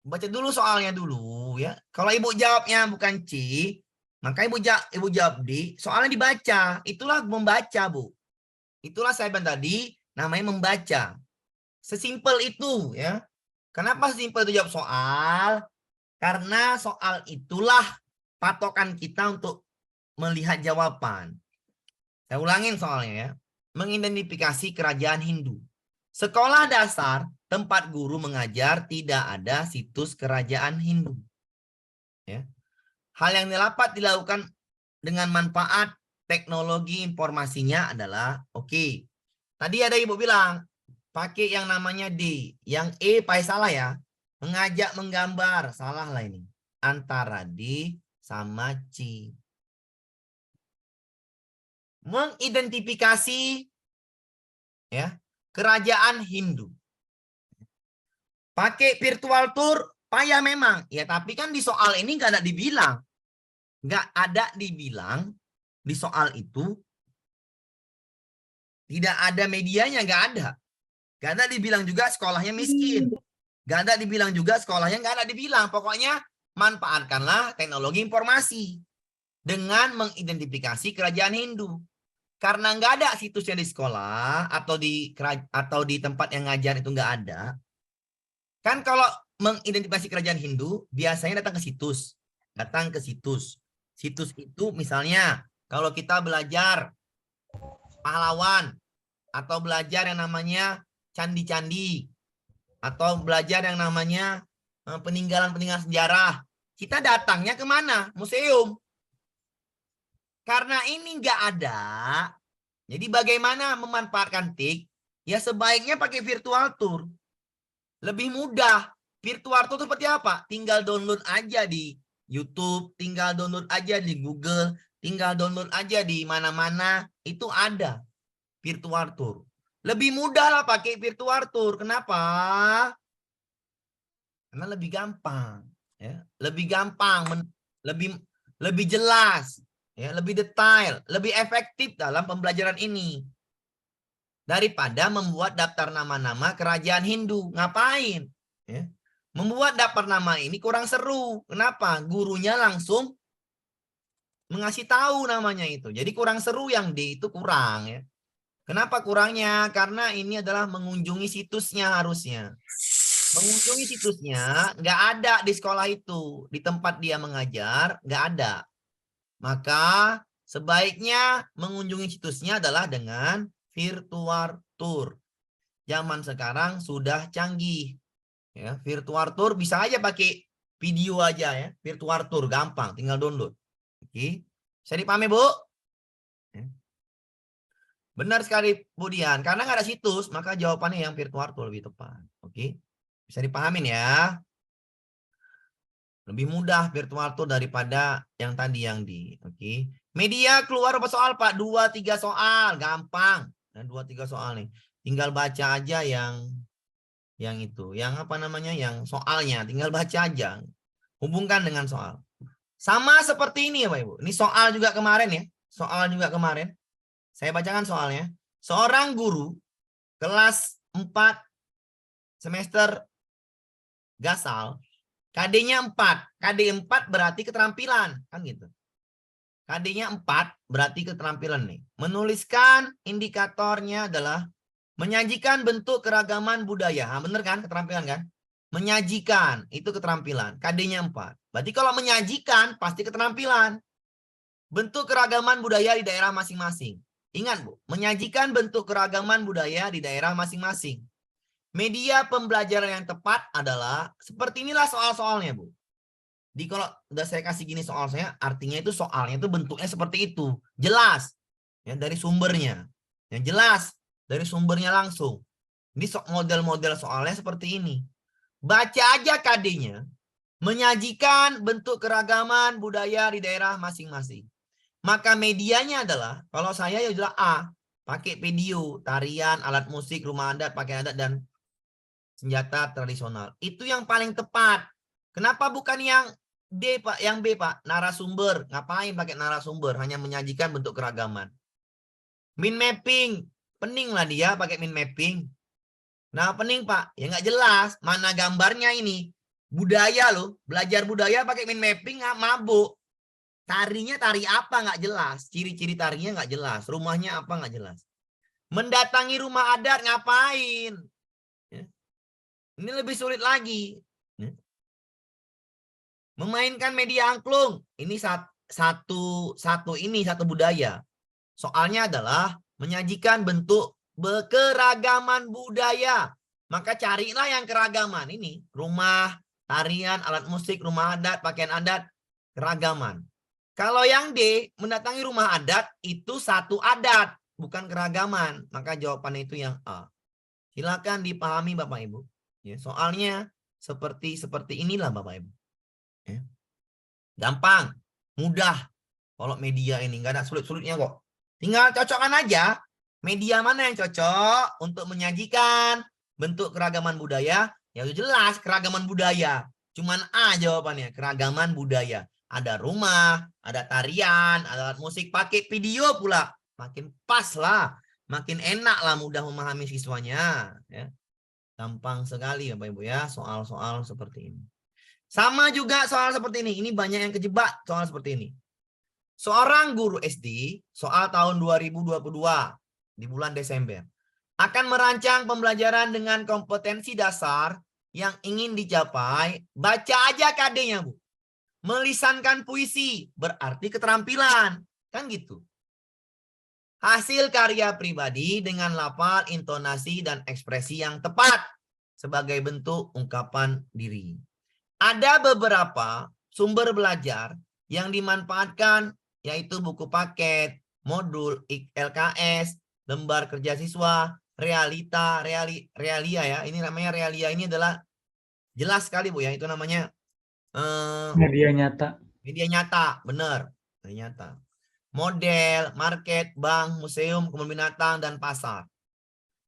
Baca dulu soalnya dulu ya. Kalau Ibu jawabnya bukan C, maka Ibu jawab D, soalnya dibaca. Itulah membaca, Bu. Itulah saya bilang tadi namanya membaca. Sesimpel itu ya. Kenapa sesimpel itu jawab soal? Karena soal itulah patokan kita untuk melihat jawaban. Saya ulangin soalnya ya. Mengidentifikasi kerajaan Hindu. Sekolah dasar tempat guru mengajar tidak ada situs kerajaan Hindu. Ya. Hal yang dapat dilakukan dengan manfaat teknologi informasinya adalah oke. Tadi ada Ibu bilang pakai yang namanya D, yang E pakai salah ya. Mengajak menggambar, salah lah ini. Antara D sama C. Mengidentifikasi ya kerajaan Hindu. Pakai virtual tour payah memang. Ya tapi kan di soal ini nggak ada dibilang. Nggak ada dibilang di soal itu tidak ada medianya, nggak ada. Nggak ada dibilang juga sekolahnya miskin. Nggak ada dibilang juga sekolahnya nggak ada dibilang. Pokoknya manfaatkanlah teknologi informasi dengan mengidentifikasi kerajaan Hindu. Karena nggak ada situsnya di sekolah atau di tempat yang ngajar itu nggak ada. Kan kalau mengidentifikasi kerajaan Hindu biasanya datang ke situs. Datang ke situs. Situs itu misalnya kalau kita belajar pahlawan atau belajar yang namanya candi-candi atau belajar yang namanya peninggalan-peninggalan sejarah. Kita datangnya kemana? Museum. Karena ini nggak ada, jadi bagaimana memanfaatkan TIK? Ya sebaiknya pakai virtual tour. Lebih mudah. Virtual tour seperti apa? Tinggal download aja di YouTube, tinggal download aja di Google, tinggal download aja di mana-mana. Itu ada virtual tour. Lebih mudah lah pakai virtual tour. Kenapa? Karena lebih gampang. Ya. Lebih gampang, lebih jelas. Ya, lebih detail, lebih efektif dalam pembelajaran ini. Daripada membuat daftar nama-nama kerajaan Hindu. Ngapain? Ya. Membuat daftar nama ini kurang seru. Kenapa? Gurunya langsung mengasih tahu namanya itu. Jadi kurang seru yang D itu kurang. Ya. Kenapa kurangnya? Karena ini adalah mengunjungi situsnya harusnya. Mengunjungi situsnya nggak ada di sekolah itu. Di tempat dia mengajar nggak ada. Maka sebaiknya mengunjungi situsnya adalah dengan virtual tour. Zaman sekarang sudah canggih. Ya, virtual tour bisa aja pakai video aja ya. Virtual tour gampang, tinggal download. Oke. Bisa dipahami, Bu? Ya. Benar sekali, Bu Dian. Karena nggak ada situs, maka jawabannya yang virtual tour lebih tepat. Oke. Bisa dipahamin ya. Lebih mudah virtual tour daripada yang tadi yang di. Oke. Media keluar berapa soal, Pak? 2-3 soal. Gampang. Nah, 2-3 soal nih. Tinggal baca aja yang itu. Yang apa namanya? Yang soalnya. Tinggal baca aja. Hubungkan dengan soal. Sama seperti ini ya Pak Ibu. Ini soal juga kemarin ya. Soal juga kemarin. Saya bacakan soalnya. Seorang guru kelas 4 semester Gasal, KD-nya 4. KD 4 berarti keterampilan, kan gitu. KD-nya 4 berarti keterampilan nih. Menuliskan indikatornya adalah menyajikan bentuk keragaman budaya. Nah, bener kan keterampilan kan? Menyajikan itu keterampilan. KD-nya 4. Berarti kalau menyajikan pasti keterampilan. Bentuk keragaman budaya di daerah masing-masing. Ingat, Bu, menyajikan bentuk keragaman budaya di daerah masing-masing. Media pembelajaran yang tepat adalah seperti inilah soal-soalnya, Bu. Di kalau udah saya kasih gini soal saya, artinya itu soalnya itu bentuknya seperti itu. Jelas. Ya, dari sumbernya. Yang jelas dari sumbernya langsung. Ini model-model soalnya seperti ini. Baca aja KD-nya. Menyajikan bentuk keragaman budaya di daerah masing-masing. Maka medianya adalah, kalau saya ya adalah A, pakai video, tarian, alat musik, rumah adat, pakaian adat, dan senjata tradisional. Itu yang paling tepat. Kenapa bukan yang D, Pak? Yang B, Pak? Narasumber. Ngapain pakai narasumber? Hanya menyajikan bentuk keragaman. Min mapping. Pening lah dia pakai min mapping. Nah, pening, Pak. Ya nggak jelas. Mana gambarnya ini? Budaya loh. Belajar budaya pakai min mapping, nggak mabuk. Tarinya tari apa nggak jelas, ciri-ciri tarinya nggak jelas, rumahnya apa nggak jelas. Mendatangi rumah adat ngapain? Ya. Ini lebih sulit lagi. Ya. Memainkan media angklung, ini satu budaya. Soalnya adalah menyajikan bentuk keragaman budaya. Maka carilah yang keragaman ini, rumah, tarian, alat musik, rumah adat, pakaian adat, keragaman. Kalau yang D, mendatangi rumah adat, itu satu adat, bukan keragaman. Maka jawabannya itu yang A. Silakan dipahami Bapak Ibu. Ya, soalnya seperti inilah Bapak Ibu. Ya. Gampang, mudah. Kalau media ini nggak ada sulit-sulitnya kok. Tinggal cocokkan aja. Media mana yang cocok untuk menyajikan bentuk keragaman budaya? Ya jelas keragaman budaya. Cuman A jawabannya, keragaman budaya. Ada rumah, ada tarian, ada alat musik, pakai video pula. Makin pas lah, makin enak lah mudah memahami siswanya. Ya. Gampang sekali ya Bapak Ibu ya, soal-soal seperti ini. Sama juga soal seperti ini banyak yang kejebak soal seperti ini. Seorang guru SD, soal tahun 2022 di bulan Desember, akan merancang pembelajaran dengan kompetensi dasar yang ingin dicapai. Baca aja KD-nya, Bu. Melisankan puisi, berarti keterampilan. Kan gitu. Hasil karya pribadi dengan lafal, intonasi, dan ekspresi yang tepat sebagai bentuk ungkapan diri. Ada beberapa sumber belajar yang dimanfaatkan, yaitu buku paket, modul, LKS, lembar kerja siswa, realia ya. Ini namanya realia, ini adalah jelas sekali Bu ya, itu namanya media nyata. Media nyata, benar. Media nyata. Model, market, bank, museum, kebun binatang, dan pasar.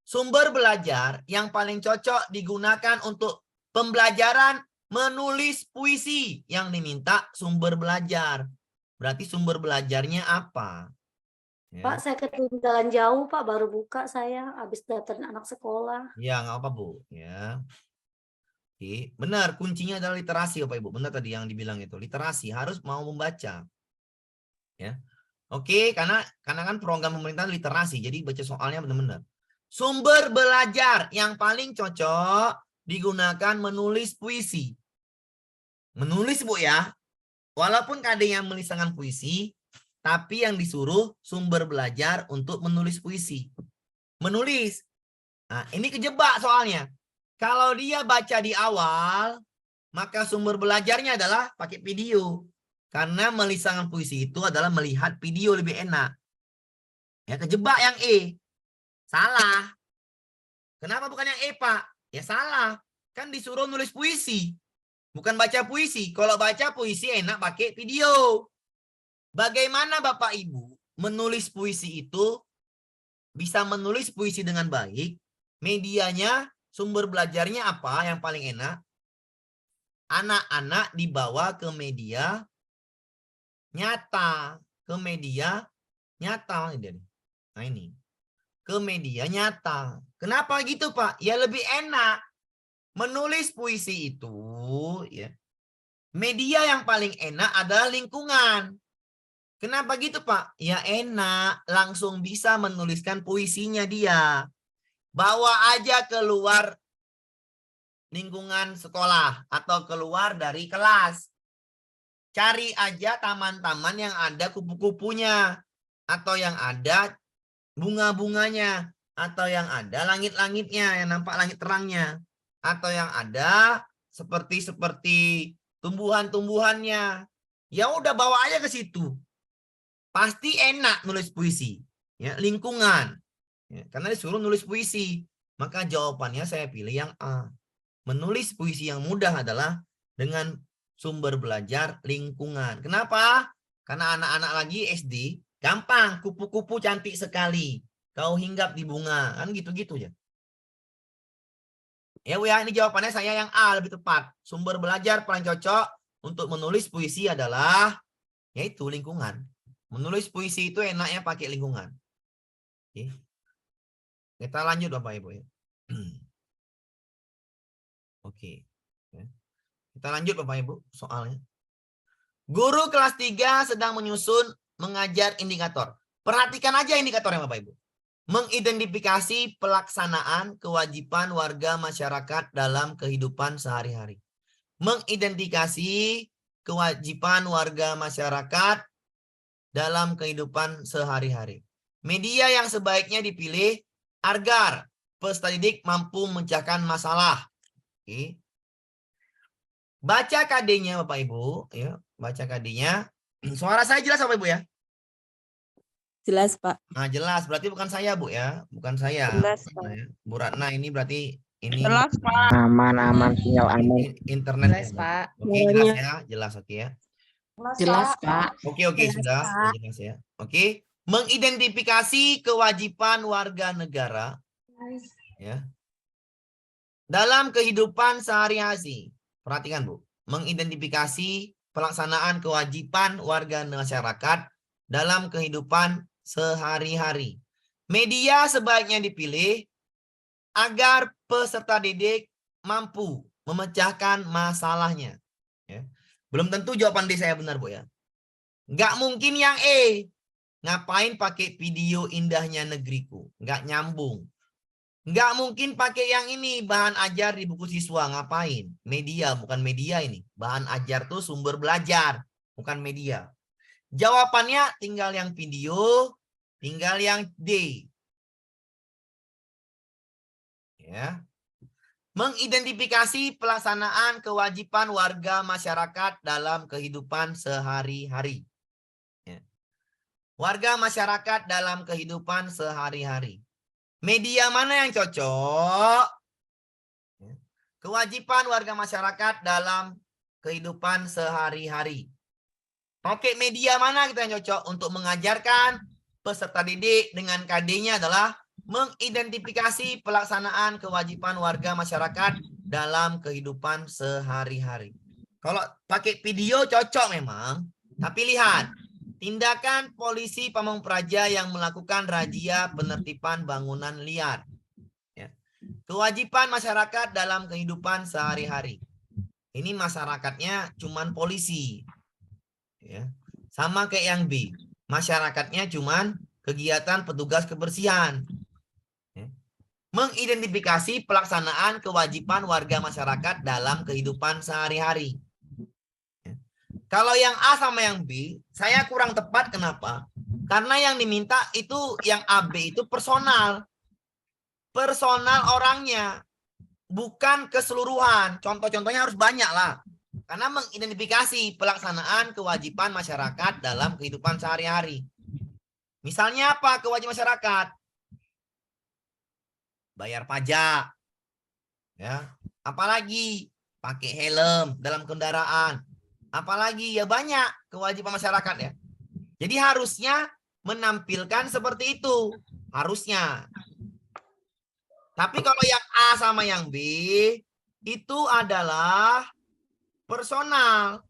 Sumber belajar yang paling cocok digunakan untuk pembelajaran menulis puisi yang diminta sumber belajar. Berarti sumber belajarnya apa? Ya. Pak, saya ketinggalan jauh, Pak. Baru buka saya, habis datang anak sekolah. Ya, nggak apa, Bu. Ya. Oke. Benar, kuncinya adalah literasi, Bapak Ibu. Benar tadi yang dibilang itu. Literasi, harus mau membaca. Ya. Oke, karena kan program pemerintah literasi, jadi baca soalnya benar-benar. Sumber belajar yang paling cocok digunakan menulis puisi. Menulis, Bu ya. Walaupun KD yang menuliskan puisi, tapi yang disuruh sumber belajar untuk menulis puisi. Menulis. Nah, ini kejebak soalnya. Kalau dia baca di awal, maka sumber belajarnya adalah pakai video. Karena menuliskan puisi itu adalah melihat video lebih enak. Ya, kejebak yang E. Salah. Kenapa bukan yang E, Pak? Ya salah. Kan disuruh nulis puisi. Bukan baca puisi. Kalau baca puisi enak pakai video. Bagaimana Bapak Ibu menulis puisi itu bisa menulis puisi dengan baik? Medianya, sumber belajarnya apa yang paling enak? Anak-anak dibawa ke media nyata. Ke media nyata. Nah ini. Ke media nyata. Kenapa gitu Pak? Ya lebih enak. Menulis puisi itu, ya. Media yang paling enak adalah lingkungan. Kenapa gitu Pak? Ya enak, langsung bisa menuliskan puisinya dia. Bawa aja keluar lingkungan sekolah atau keluar dari kelas. Cari aja taman-taman yang ada kupu-kupunya atau yang ada bunga-bunganya atau yang ada langit-langitnya, yang nampak langit terangnya, atau yang ada seperti tumbuhan-tumbuhannya. Ya udah bawa aja ke situ. Pasti enak nulis puisi, ya, lingkungan. Ya, karena disuruh nulis puisi. Maka jawabannya saya pilih yang A. Menulis puisi yang mudah adalah dengan sumber belajar lingkungan. Kenapa? Karena anak-anak lagi SD, gampang, kupu-kupu cantik sekali. Kau hinggap di bunga, kan gitu-gitu ya. Ya Bu ya, ini jawabannya saya yang A lebih tepat. Sumber belajar paling cocok untuk menulis puisi adalah yaitu lingkungan. Menulis puisi itu enaknya pakai lingkungan. Oke. Kita lanjut Bapak Ibu ya. Oke. Kita lanjut Bapak Ibu soalnya. Guru kelas 3 sedang menyusun mengajar indikator. Perhatikan aja indikatornya Bapak Ibu. Mengidentifikasi pelaksanaan kewajiban warga masyarakat dalam kehidupan sehari-hari. Mengidentifikasi kewajiban warga masyarakat dalam kehidupan sehari-hari. Media yang sebaiknya dipilih agar peserta didik mampu memecahkan masalah. Oke. Baca KD-nya Bapak Ibu, ya, baca KD-nya. Suara saya jelas Bapak Ibu ya? Jelas, Pak. Nah, jelas. Berarti bukan saya, Bu ya. Bukan saya. Jelas, Pak. Nah, Bu Ratna ini berarti ini Jelas, Pak. Aman, sinyal aman. internet. Jelas, ya. Pak. Oke, jelas ya. Jelas, oke ya. Jelas, Pak. Oke, sudah jelas ya. Oke. Mengidentifikasi kewajiban warga negara ya dalam kehidupan sehari-hari. Perhatikan, Bu. Mengidentifikasi pelaksanaan kewajiban warga masyarakat dalam kehidupan sehari-hari. Media sebaiknya dipilih agar peserta didik mampu memecahkan masalahnya. Ya. Belum tentu jawaban D saya benar, Bu ya. Nggak mungkin yang E. Ngapain pakai video indahnya negeriku? Nggak nyambung. Nggak mungkin pakai yang ini, bahan ajar di buku siswa. Ngapain? Media, bukan media ini. Bahan ajar tuh sumber belajar, bukan media. Jawabannya tinggal yang video, tinggal yang D. Ya. Mengidentifikasi pelaksanaan kewajiban warga masyarakat dalam kehidupan sehari-hari. Ya. Warga masyarakat dalam kehidupan sehari-hari. Media mana yang cocok? Kewajiban warga masyarakat dalam kehidupan sehari-hari. Pakai media mana kita yang cocok untuk mengajarkan peserta didik dengan KD-nya adalah mengidentifikasi pelaksanaan kewajiban warga masyarakat dalam kehidupan sehari-hari. Kalau pakai video cocok memang, tapi lihat, tindakan polisi Pamong Praja yang melakukan razia penertiban bangunan liar. Ya. Kewajiban masyarakat dalam kehidupan sehari-hari. Ini masyarakatnya cuman polisi. Ya. Sama kayak yang B. Masyarakatnya cuman kegiatan petugas kebersihan. Mengidentifikasi pelaksanaan kewajiban warga masyarakat dalam kehidupan sehari-hari. Kalau yang A sama yang B, saya kurang tepat. Kenapa? Karena yang diminta itu yang AB itu personal. Personal orangnya. Bukan keseluruhan. Contoh-contohnya harus banyak lah. Karena mengidentifikasi pelaksanaan kewajiban masyarakat dalam kehidupan sehari-hari. Misalnya apa kewajiban masyarakat? Bayar pajak. Ya. Apalagi pakai helm dalam kendaraan. Apalagi ya banyak kewajiban masyarakat ya. Jadi harusnya menampilkan seperti itu. Harusnya. Tapi kalau yang A sama yang B itu adalah personal.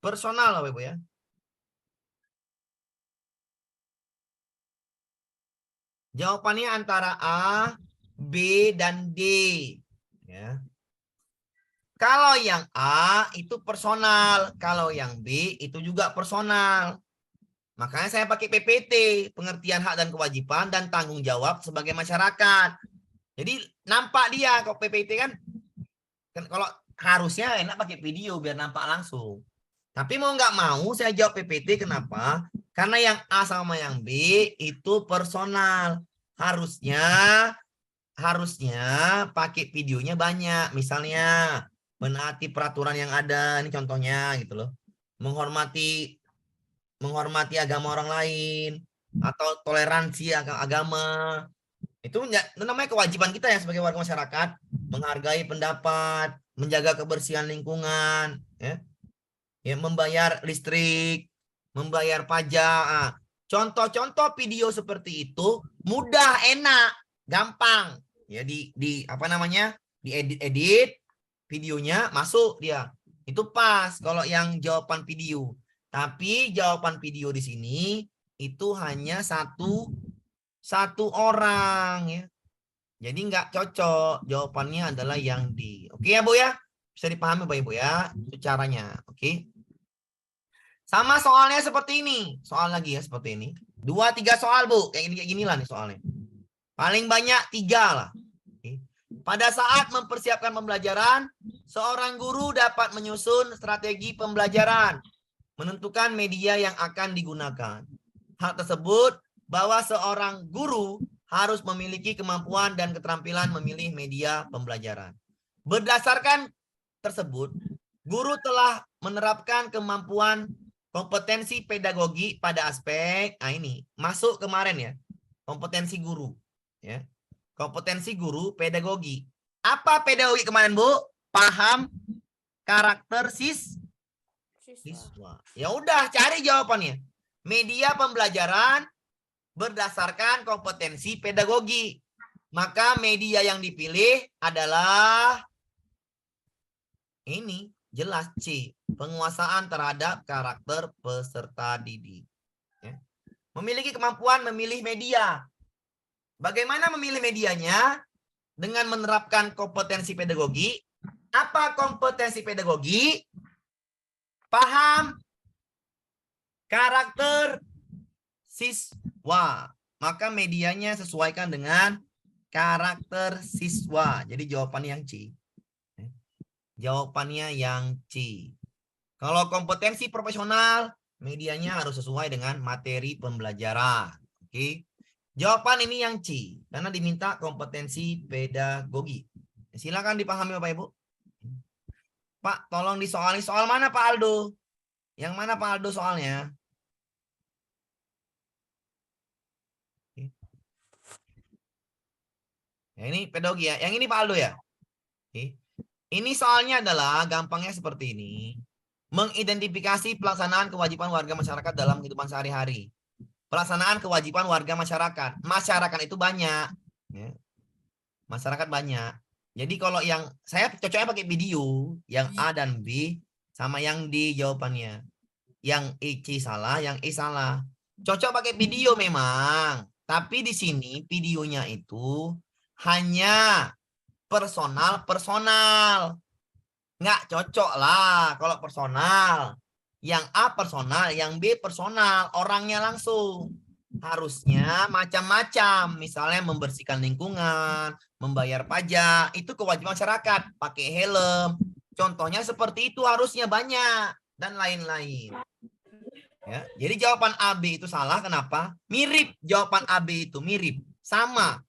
Personal Bapak Ibu ya. Jawabannya antara A, B, dan D. Ya. Kalau yang A itu personal. Kalau yang B itu juga personal. Makanya saya pakai PPT, pengertian hak dan kewajiban dan tanggung jawab sebagai masyarakat. Jadi nampak dia kok PPT kan kalau harusnya enak pakai video biar nampak langsung. Tapi mau nggak mau saya jawab PPT. Kenapa? Karena yang A sama yang B itu personal. Harusnya pakai videonya banyak. Misalnya menaati peraturan yang ada. Ini contohnya gitu loh. Menghormati agama orang lain atau toleransi agama. Itu namanya kewajiban kita ya sebagai warga masyarakat, menghargai pendapat, menjaga kebersihan lingkungan, ya. Ya, membayar listrik, membayar pajak. Contoh-contoh video seperti itu mudah, enak, gampang. Ya di apa namanya? Diedit videonya masuk dia. Itu pas kalau yang jawaban video. Tapi jawaban video di sini itu hanya satu orang ya. Jadi nggak cocok. Jawabannya adalah yang D. Oke ya Bu ya? Bisa dipahami Bapak Ibu ya? Itu caranya. Oke. Sama soalnya seperti ini. Soal lagi ya seperti ini. 2-3 soal Bu. Kayak gini lah nih soalnya. Paling banyak 3 lah. Oke. Pada saat mempersiapkan pembelajaran, seorang guru dapat menyusun strategi pembelajaran. Menentukan media yang akan digunakan. Hal tersebut bahwa seorang guru harus memiliki kemampuan dan keterampilan memilih media pembelajaran. Berdasarkan tersebut, guru telah menerapkan kemampuan kompetensi pedagogi pada aspek, ini masuk kemarin ya, kompetensi guru. Ya. Kompetensi guru pedagogi. Apa pedagogi kemarin Bu? Paham karakter siswa. Ya udah cari jawabannya. Media pembelajaran berdasarkan kompetensi pedagogi. Maka media yang dipilih adalah ini, jelas C. Penguasaan terhadap karakter peserta didik. Ya. Memiliki kemampuan memilih media. Bagaimana memilih medianya? Dengan menerapkan kompetensi pedagogi. Apa kompetensi pedagogi? Paham karakter siswa. Maka medianya sesuaikan dengan karakter siswa. Jadi jawabannya yang C. Jawabannya yang C. Kalau kompetensi profesional, medianya harus sesuai dengan materi pembelajaran. Oke. Jawaban ini yang C. Karena diminta kompetensi pedagogi. Silakan dipahami Bapak Ibu. Pak, tolong disoali. Soal mana Pak Aldo? Yang mana Pak Aldo soalnya? Ya, ini pedagogi ya. Yang ini Pak Aldo ya. Oke. Ini soalnya adalah gampangnya seperti ini. Mengidentifikasi pelaksanaan kewajiban warga masyarakat dalam kehidupan sehari-hari. Pelaksanaan kewajiban warga masyarakat. Masyarakat itu banyak. Ya. Masyarakat banyak. Jadi kalau yang saya cocoknya pakai video, yang A dan B sama yang D jawabannya. Yang C salah, yang E salah. Cocok pakai video memang, tapi di sini videonya itu hanya personal. Nggak cocok lah kalau personal. Yang A personal, yang B personal, orangnya langsung. Harusnya macam-macam, misalnya membersihkan lingkungan, membayar pajak, itu kewajiban masyarakat, pakai helm. Contohnya seperti itu harusnya banyak dan lain-lain. Ya, jadi jawaban AB itu salah, kenapa? Mirip, jawaban AB itu mirip, sama.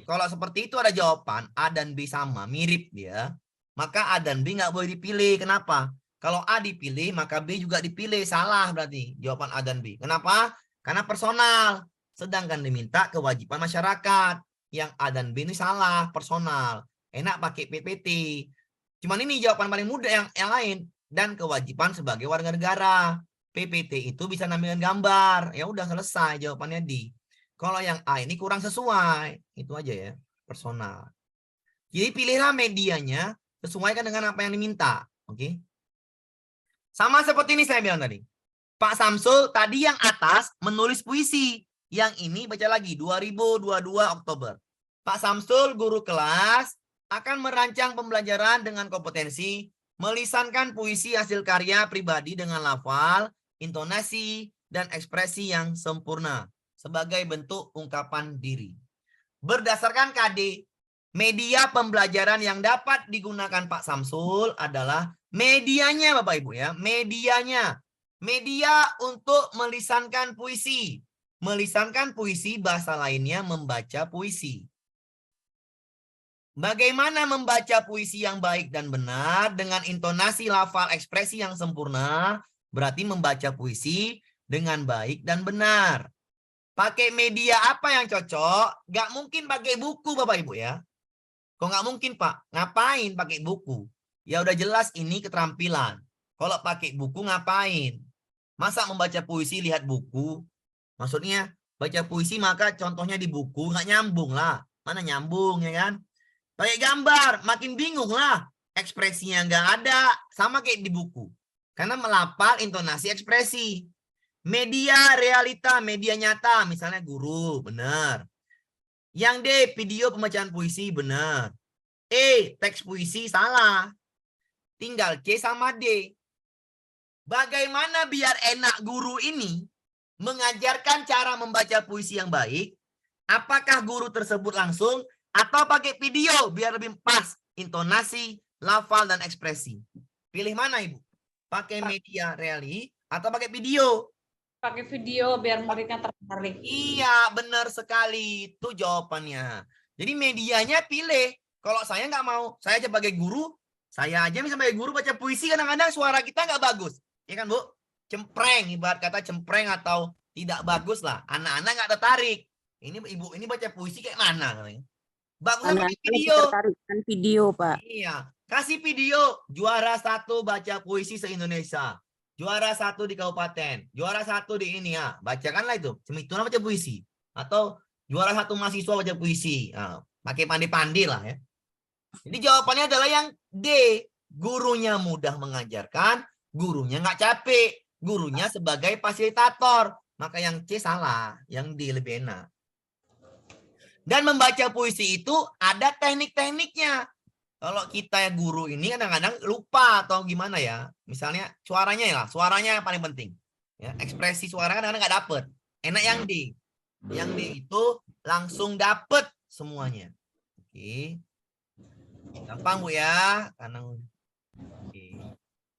Kalau seperti itu ada jawaban A dan B sama, mirip dia, maka A dan B nggak boleh dipilih. Kenapa? Kalau A dipilih, maka B juga dipilih. Salah berarti jawaban A dan B. Kenapa? Karena personal. Sedangkan diminta kewajiban masyarakat. Yang A dan B ini salah, personal. Enak pakai PPT. Cuman ini jawaban paling mudah yang lain. Dan kewajiban sebagai warga negara. PPT itu bisa nampilkan gambar. Ya udah selesai jawabannya D. Kalau yang A ini kurang sesuai. Itu aja ya, personal. Jadi pilihlah medianya sesuaikan dengan apa yang diminta. Oke. Sama seperti ini saya bilang tadi. Pak Samsul tadi yang atas menulis puisi. Yang ini baca lagi 2022 Oktober. Pak Samsul guru kelas akan merancang pembelajaran dengan kompetensi melisankan puisi hasil karya pribadi dengan lafal, intonasi, dan ekspresi yang sempurna sebagai bentuk ungkapan diri. Berdasarkan KD, media pembelajaran yang dapat digunakan Pak Samsul adalah medianya Bapak Ibu ya, medianya. Media untuk melisankan puisi. Melisankan puisi bahasa lainnya membaca puisi. Bagaimana membaca puisi yang baik dan benar dengan intonasi lafal ekspresi yang sempurna? Berarti membaca puisi dengan baik dan benar. Pakai media apa yang cocok? Gak mungkin pakai buku Bapak Ibu ya. Kok nggak mungkin Pak? Ngapain pakai buku? Ya udah jelas ini keterampilan. Kalau pakai buku ngapain? Masa membaca puisi lihat buku? Maksudnya baca puisi maka contohnya di buku nggak nyambung lah. Mana nyambung ya kan? Pakai gambar makin bingung lah. Ekspresinya nggak ada. Sama kayak di buku. Karena melapal intonasi ekspresi. Media realita, media nyata. Misalnya guru, benar. Yang D, video pembacaan puisi, benar. E, teks puisi, salah. Tinggal C sama D. Bagaimana biar enak guru ini mengajarkan cara membaca puisi yang baik? Apakah guru tersebut langsung atau pakai video biar lebih pas intonasi, lafal, dan ekspresi? Pilih mana Ibu? Pakai media reali atau pakai video? Pakai video biar muridnya tertarik. Iya, benar sekali. Itu jawabannya. Jadi medianya pilih. Kalau saya nggak mau, saya aja sebagai guru, saya aja bisa sebagai guru baca puisi, kadang-kadang suara kita nggak bagus. Ya kan Bu? Cempreng, ibarat kata cempreng atau tidak bagus lah. Anak-anak nggak tertarik. Ini Ibu ini baca puisi kayak mana? Bagusnya pakai video. Tertarikkan video, Pak. Iya. Kasih video. Juara 1 baca puisi se-Indonesia. Juara 1 di kabupaten. Juara 1 di ini ya. Bacakanlah itu. Semitulah baca puisi. Atau juara 1 mahasiswa baca puisi. Nah, pakai pandi-pandi lah ya. Jadi jawabannya adalah yang D. Gurunya mudah mengajarkan. Gurunya nggak capek. Gurunya sebagai fasilitator. Maka yang C salah. Yang D lebih enak. Dan membaca puisi itu ada teknik-tekniknya. Kalau kita ya guru ini kadang-kadang lupa atau gimana ya. Misalnya suaranya ya lah. Suaranya yang paling penting. Ya, ekspresi suara kadang-kadang nggak dapet. Enak yang D. Yang D itu langsung dapet semuanya. Oke. Gampang Bu ya. Oke.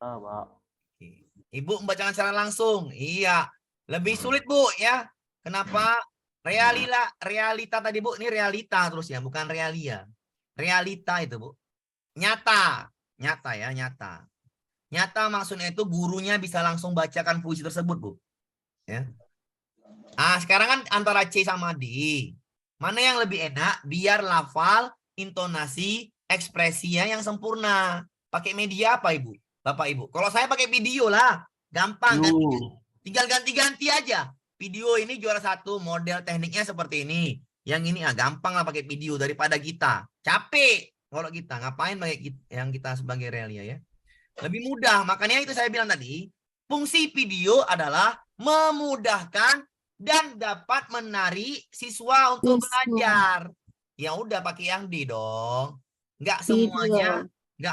Oke. Ibu membacakan secara langsung. Iya. Lebih sulit Bu ya. Kenapa? Realita tadi Bu. Ini realita terus ya. Bukan realia. Realita itu Bu. Nyata. Nyata ya. Nyata. Nyata maksudnya itu gurunya bisa langsung bacakan puisi tersebut Bu. Ya. Ah, sekarang kan antara C sama D. Mana yang lebih enak? Biar lafal, intonasi, ekspresinya yang sempurna. Pakai media apa Ibu? Bapak Ibu. Kalau saya pakai video lah. Gampang. Tinggal ganti-ganti aja. Video ini juara 1. Model tekniknya seperti ini. Yang ini gampang lah pakai video daripada kita. Capek. Kalau kita. Ngapain pakai yang kita sebagai realia ya. Lebih mudah. Makanya itu saya bilang tadi. Fungsi video adalah memudahkan dan dapat menarik siswa untuk belajar. Ya udah pakai yang D dong. Nggak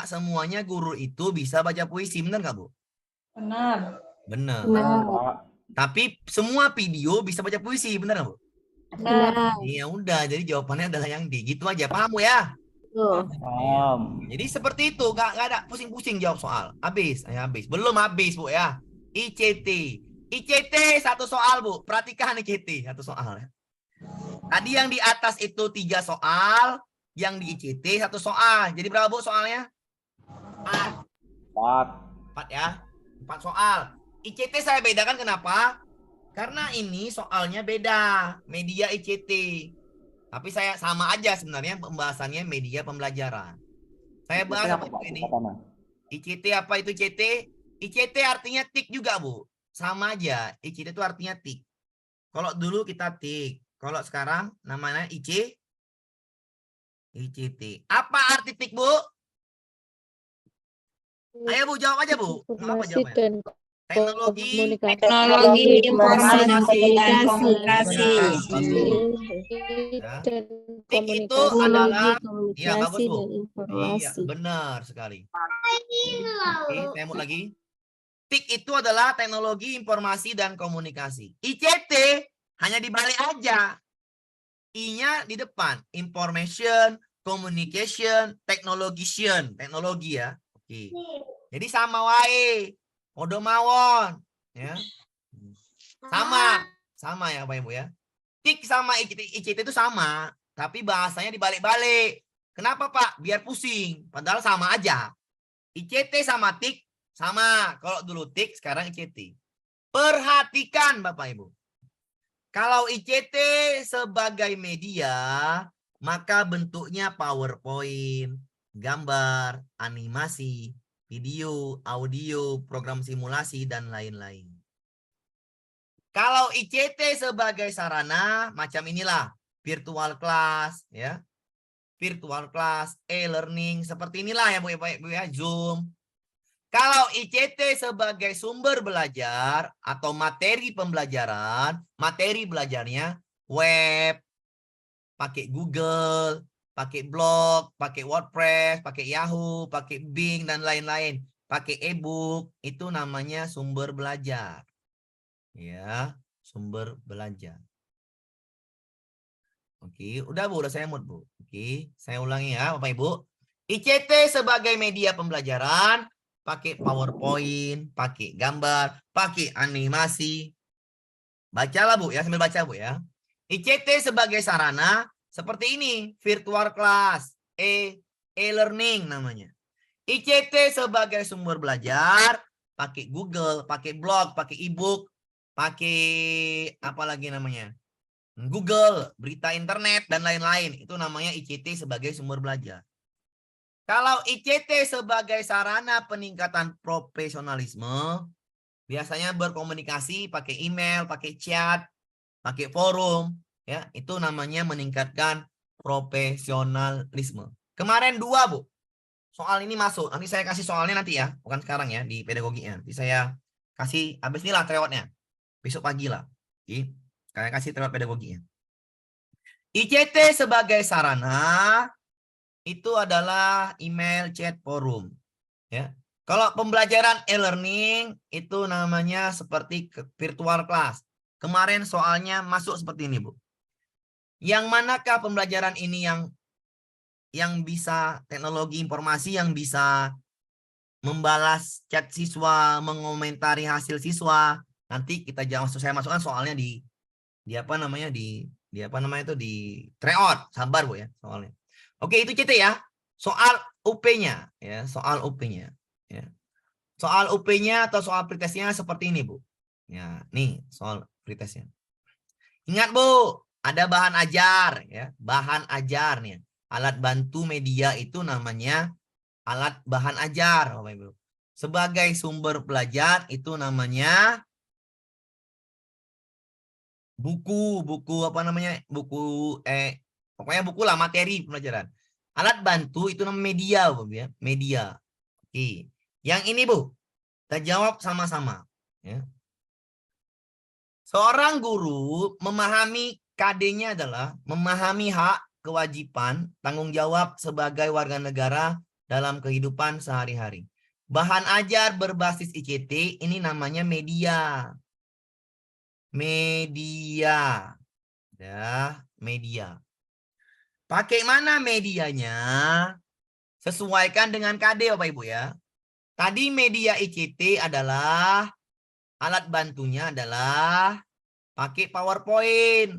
semuanya guru itu bisa baca puisi, bener nggak Bu? Benar. Benar. Benar. Tapi semua video bisa baca puisi, benar nggak, Bu? Benar. Ya udah, jadi jawabannya adalah yang D. Gitu aja, paham Bu ya? Jadi seperti itu, nggak ada pusing-pusing jawab soal. Habis, habis. Belum habis, Bu ya. ICT. ICT satu soal, Bu. Perhatikan ICT satu soal ya. Tadi yang di atas itu 3 soal, yang di ICT 1 soal. Jadi berapa, Bu, soalnya? 4 ya. 4 soal. ICT saya bedakan kenapa? Karena ini soalnya beda, media ICT. Tapi saya sama aja sebenarnya pembahasannya media pembelajaran. Saya bahas apa ini? ICT apa itu ICT? ICT artinya tik juga, Bu. Sama aja. ICT itu artinya tik. Kalau dulu kita tik. Kalau sekarang namanya ICT. Apa arti tik, Bu? Ayo, Bu, jawab aja, Bu. Apa Informasi jawabannya? dan Teknologi. Teknologi informasi dan komunikasi. Ya. dan Tik itu komunikasi. adalah Teknologi iya, bagus, komunikasi Bu. dan Iya, informasi. benar sekali. Oke, saya mau lagi. TIK itu adalah teknologi informasi dan komunikasi. ICT hanya dibalik aja. I-nya di depan. Information, communication, technologian. Teknologi ya. Oke. Jadi sama wae. Podo mawon. Ya. Sama ya Bapak Ibu ya. TIK sama ICT itu sama. Tapi bahasanya dibalik-balik. Kenapa, Pak? Biar pusing. Padahal sama aja. ICT sama TIK sama. Kalau dulu TIK, sekarang ICT. Perhatikan Bapak Ibu. Kalau ICT sebagai media, maka bentuknya PowerPoint, gambar, animasi, video, audio, program simulasi, dan lain-lain. Kalau ICT sebagai sarana, macam inilah. Virtual class, ya. Virtual class, e-learning, seperti inilah ya Bu ya, Zoom. Kalau ICT sebagai sumber belajar atau materi pembelajaran, materi belajarnya web, pakai Google, pakai blog, pakai WordPress, pakai Yahoo, pakai Bing, dan lain-lain. Pakai e-book, itu namanya sumber belajar. Ya, sumber belajar. Oke, udah Bu, udah saya mute Bu. Oke, saya ulangi ya Bapak Ibu. ICT sebagai media pembelajaran, pakai PowerPoint, pakai gambar, pakai animasi. Bacalah Bu ya, sambil baca Bu ya. ICT sebagai sarana seperti ini, virtual class, e-learning namanya. ICT sebagai sumber belajar, pakai Google, pakai blog, pakai e-book, pakai apa lagi namanya? Google, berita internet, dan lain-lain. Itu namanya ICT sebagai sumber belajar. Kalau ICT sebagai sarana peningkatan profesionalisme, biasanya berkomunikasi pakai email, pakai chat, pakai forum, ya, itu namanya meningkatkan profesionalisme. Kemarin 2 Bu, soal ini masuk. Nanti saya kasih soalnya nanti ya, bukan sekarang ya di pedagoginya. Nanti saya kasih habis inilah tryoutnya, besok pagi lah. Oke, saya kasih tryout pedagoginya. ICT sebagai sarana itu adalah email, chat, forum. Ya. Kalau pembelajaran e-learning itu namanya seperti virtual class. Kemarin soalnya masuk seperti ini, Bu. Yang manakah pembelajaran ini yang bisa teknologi informasi yang bisa membalas chat siswa, mengomentari hasil siswa. Nanti kita saya masukkan soalnya di apa namanya di tryout. Sabar Bu ya soalnya. Oke, itu CT ya. Soal UP-nya ya, soal UP-nya ya. Soal UP-nya atau soal pretestnya seperti ini, Bu. Ya, nih soal pretestnya. Ingat, Bu, ada bahan ajar ya, bahan ajar nih. Alat bantu media itu namanya alat bahan ajar, Bapak Ibu. Sebagai sumber belajar itu namanya buku apa namanya? Pokoknya buku lah, materi pelajaran. Alat bantu itu namanya media, Bu ya, media. Oke. Yang ini, Bu, kita jawab sama-sama ya. Seorang guru memahami KD-nya adalah memahami hak, kewajiban, tanggung jawab sebagai warga negara dalam kehidupan sehari-hari. Bahan ajar berbasis ICT ini namanya media. Media. Ya, media. Pakai mana medianya? Sesuaikan dengan KD Bapak Ibu ya. Tadi media ICT adalah alat bantunya adalah pakai PowerPoint,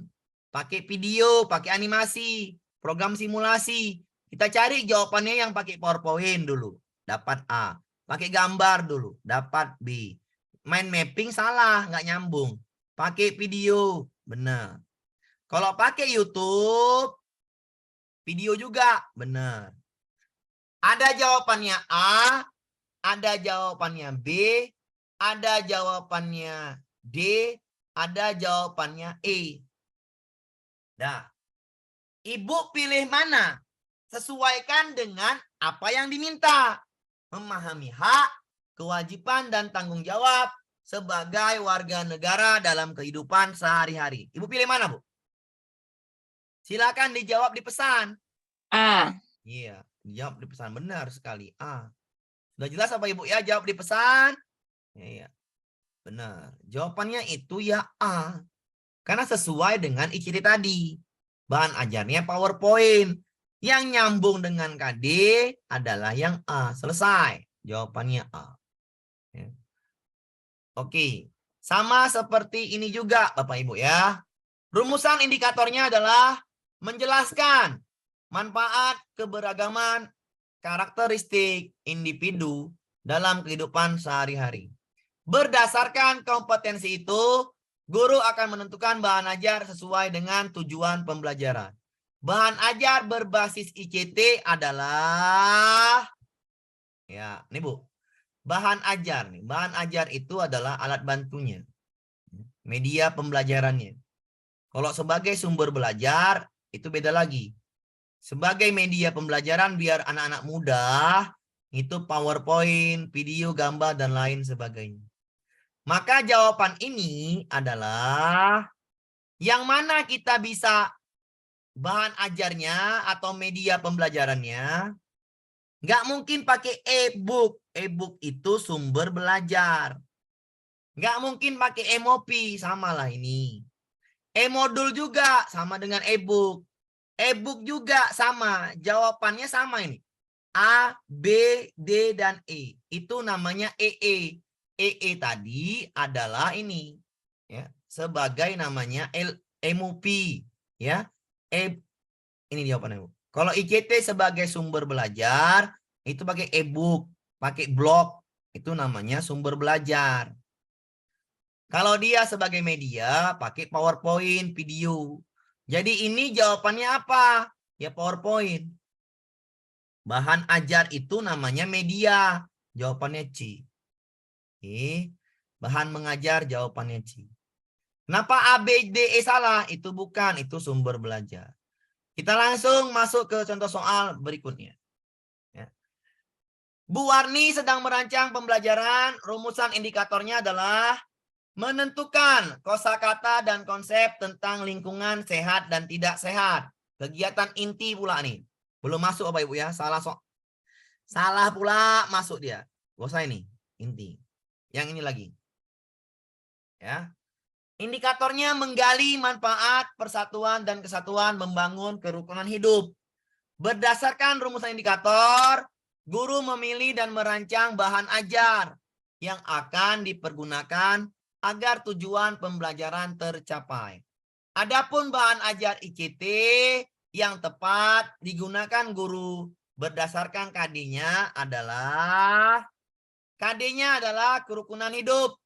pakai video, pakai animasi, program simulasi. Kita cari jawabannya yang pakai PowerPoint dulu, dapat A. Pakai gambar dulu, dapat B. Main mapping salah, nggak nyambung. Pakai video, benar. Kalau pakai YouTube, video juga, benar. Ada jawabannya A, ada jawabannya B, ada jawabannya D, ada jawabannya E. Nah, Ibu pilih mana? Sesuaikan dengan apa yang diminta. Memahami hak, kewajiban, dan tanggung jawab sebagai warga negara dalam kehidupan sehari-hari. Ibu pilih mana, Bu? Silakan dijawab di pesan. A. Iya, dijawab di pesan. Benar sekali. A. Sudah jelas apa Ibu ya? Jawab di pesan. Iya. Benar. Jawabannya itu ya A. Karena sesuai dengan ICT tadi. Bahan ajarnya PowerPoint. Yang nyambung dengan KD adalah yang A. Selesai. Jawabannya A. Ya. Oke. Sama seperti ini juga Bapak Ibu ya. Rumusan indikatornya adalah menjelaskan manfaat keberagaman karakteristik individu dalam kehidupan sehari-hari. Berdasarkan kompetensi itu, guru akan menentukan bahan ajar sesuai dengan tujuan pembelajaran. Bahan ajar berbasis ICT adalah, ya, ini Bu, bahan ajar nih. Bahan ajar itu adalah alat bantunya, media pembelajarannya. Kalau sebagai sumber belajar itu beda lagi. Sebagai media pembelajaran biar anak-anak muda itu PowerPoint, video, gambar, dan lain sebagainya. Maka jawaban ini adalah yang mana kita bisa bahan ajarnya atau media pembelajarannya. Nggak mungkin pakai e-book. E-book itu sumber belajar. Nggak mungkin pakai MOP, sama lah ini. E-modul juga sama dengan e-book. E-book juga sama. Jawabannya sama ini. A, B, D, dan E. Itu namanya EE. EE tadi adalah ini. Ya, sebagai namanya MOP. Ya. Ini jawabannya. Kalau ICT sebagai sumber belajar, itu pakai e-book, pakai blog. Itu namanya sumber belajar. Kalau dia sebagai media, pakai PowerPoint, video. Jadi ini jawabannya apa? Ya PowerPoint. Bahan ajar itu namanya media. Jawabannya C. Oke. Bahan mengajar jawabannya C. Kenapa A, B, D, E salah? Itu bukan, itu sumber belajar. Kita langsung masuk ke contoh soal berikutnya. Ya. Bu Warni sedang merancang pembelajaran. Rumusan indikatornya adalah menentukan kosakata dan konsep tentang lingkungan sehat dan tidak sehat. Kegiatan inti pula nih. Belum masuk Bapak Ibu ya. Salah pula masuk dia. Gak usah ini. Inti. Yang ini lagi. Ya. Indikatornya menggali manfaat persatuan dan kesatuan membangun kerukunan hidup. Berdasarkan rumusan indikator, guru memilih dan merancang bahan ajar yang akan dipergunakan agar tujuan pembelajaran tercapai. Adapun bahan ajar ICT yang tepat digunakan guru berdasarkan KD-nya adalah kerukunan hidup.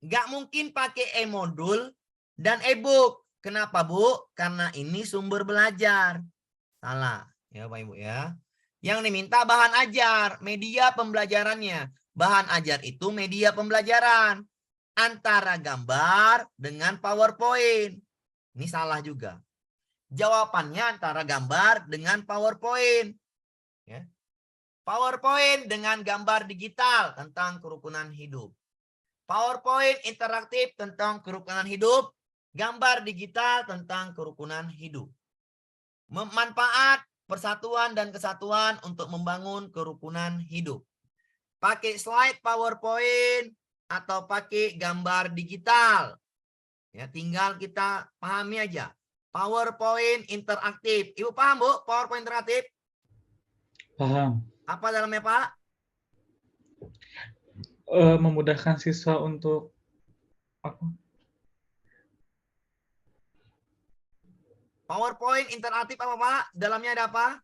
Nggak mungkin pakai e-modul dan e-book. Kenapa, Bu? Karena ini sumber belajar. Salah. Ya, Bapak Ibu ya. Yang diminta bahan ajar, media pembelajarannya. Bahan ajar itu media pembelajaran. Antara gambar dengan PowerPoint. Ini salah juga. Jawabannya antara gambar dengan PowerPoint. Ya. PowerPoint dengan gambar digital tentang kerukunan hidup. PowerPoint interaktif tentang kerukunan hidup. Gambar digital tentang kerukunan hidup. Manfaat persatuan dan kesatuan untuk membangun kerukunan hidup. Pakai slide PowerPoint atau pakai gambar digital. Ya, tinggal kita pahami aja. PowerPoint interaktif. Ibu paham, Bu? PowerPoint interaktif? Paham. Apa dalamnya, Pak? Memudahkan siswa untuk apa? PowerPoint interaktif apa, Pak? Dalamnya ada apa?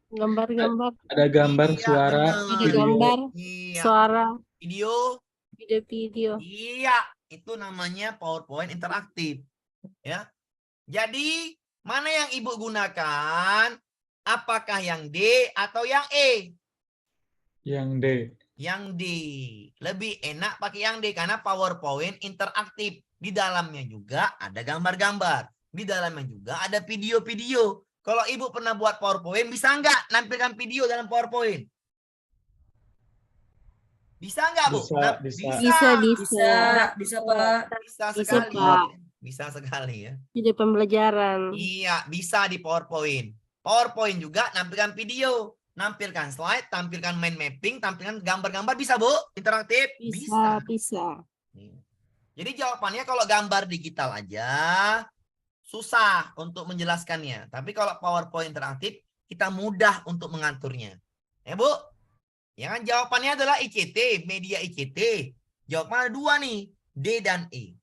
Gambar-gambar, Ada gambar, Iya, suara, benar. ada video. gambar, Iya. suara, Video. video-video. Iya, itu namanya PowerPoint interaktif. Ya. Jadi, mana yang Ibu gunakan? Apakah yang D atau yang E? Yang D. Yang D. Lebih enak pakai yang D karena PowerPoint interaktif. Di dalamnya juga ada gambar-gambar. Di dalamnya juga ada video-video. Kalau Ibu pernah buat PowerPoint, bisa nggak nampilkan video dalam PowerPoint? Bisa nggak, Bu? Bisa, bisa. Bisa. Bisa, Pak. Bisa Bisa, sekali. Pak. Bisa sekali ya. Video pembelajaran. Iya, bisa di PowerPoint. PowerPoint juga nampilkan video. Nampilkan slide, tampilkan mind mapping, tampilkan gambar-gambar. Bisa, Bu? Interaktif? Bisa. Jadi jawabannya kalau gambar digital aja, susah untuk menjelaskannya. Tapi kalau PowerPoint interaktif, kita mudah untuk mengaturnya. Ya, Bu? Ya kan jawabannya adalah ICT, media ICT. Jawabannya ada dua nih, D dan E.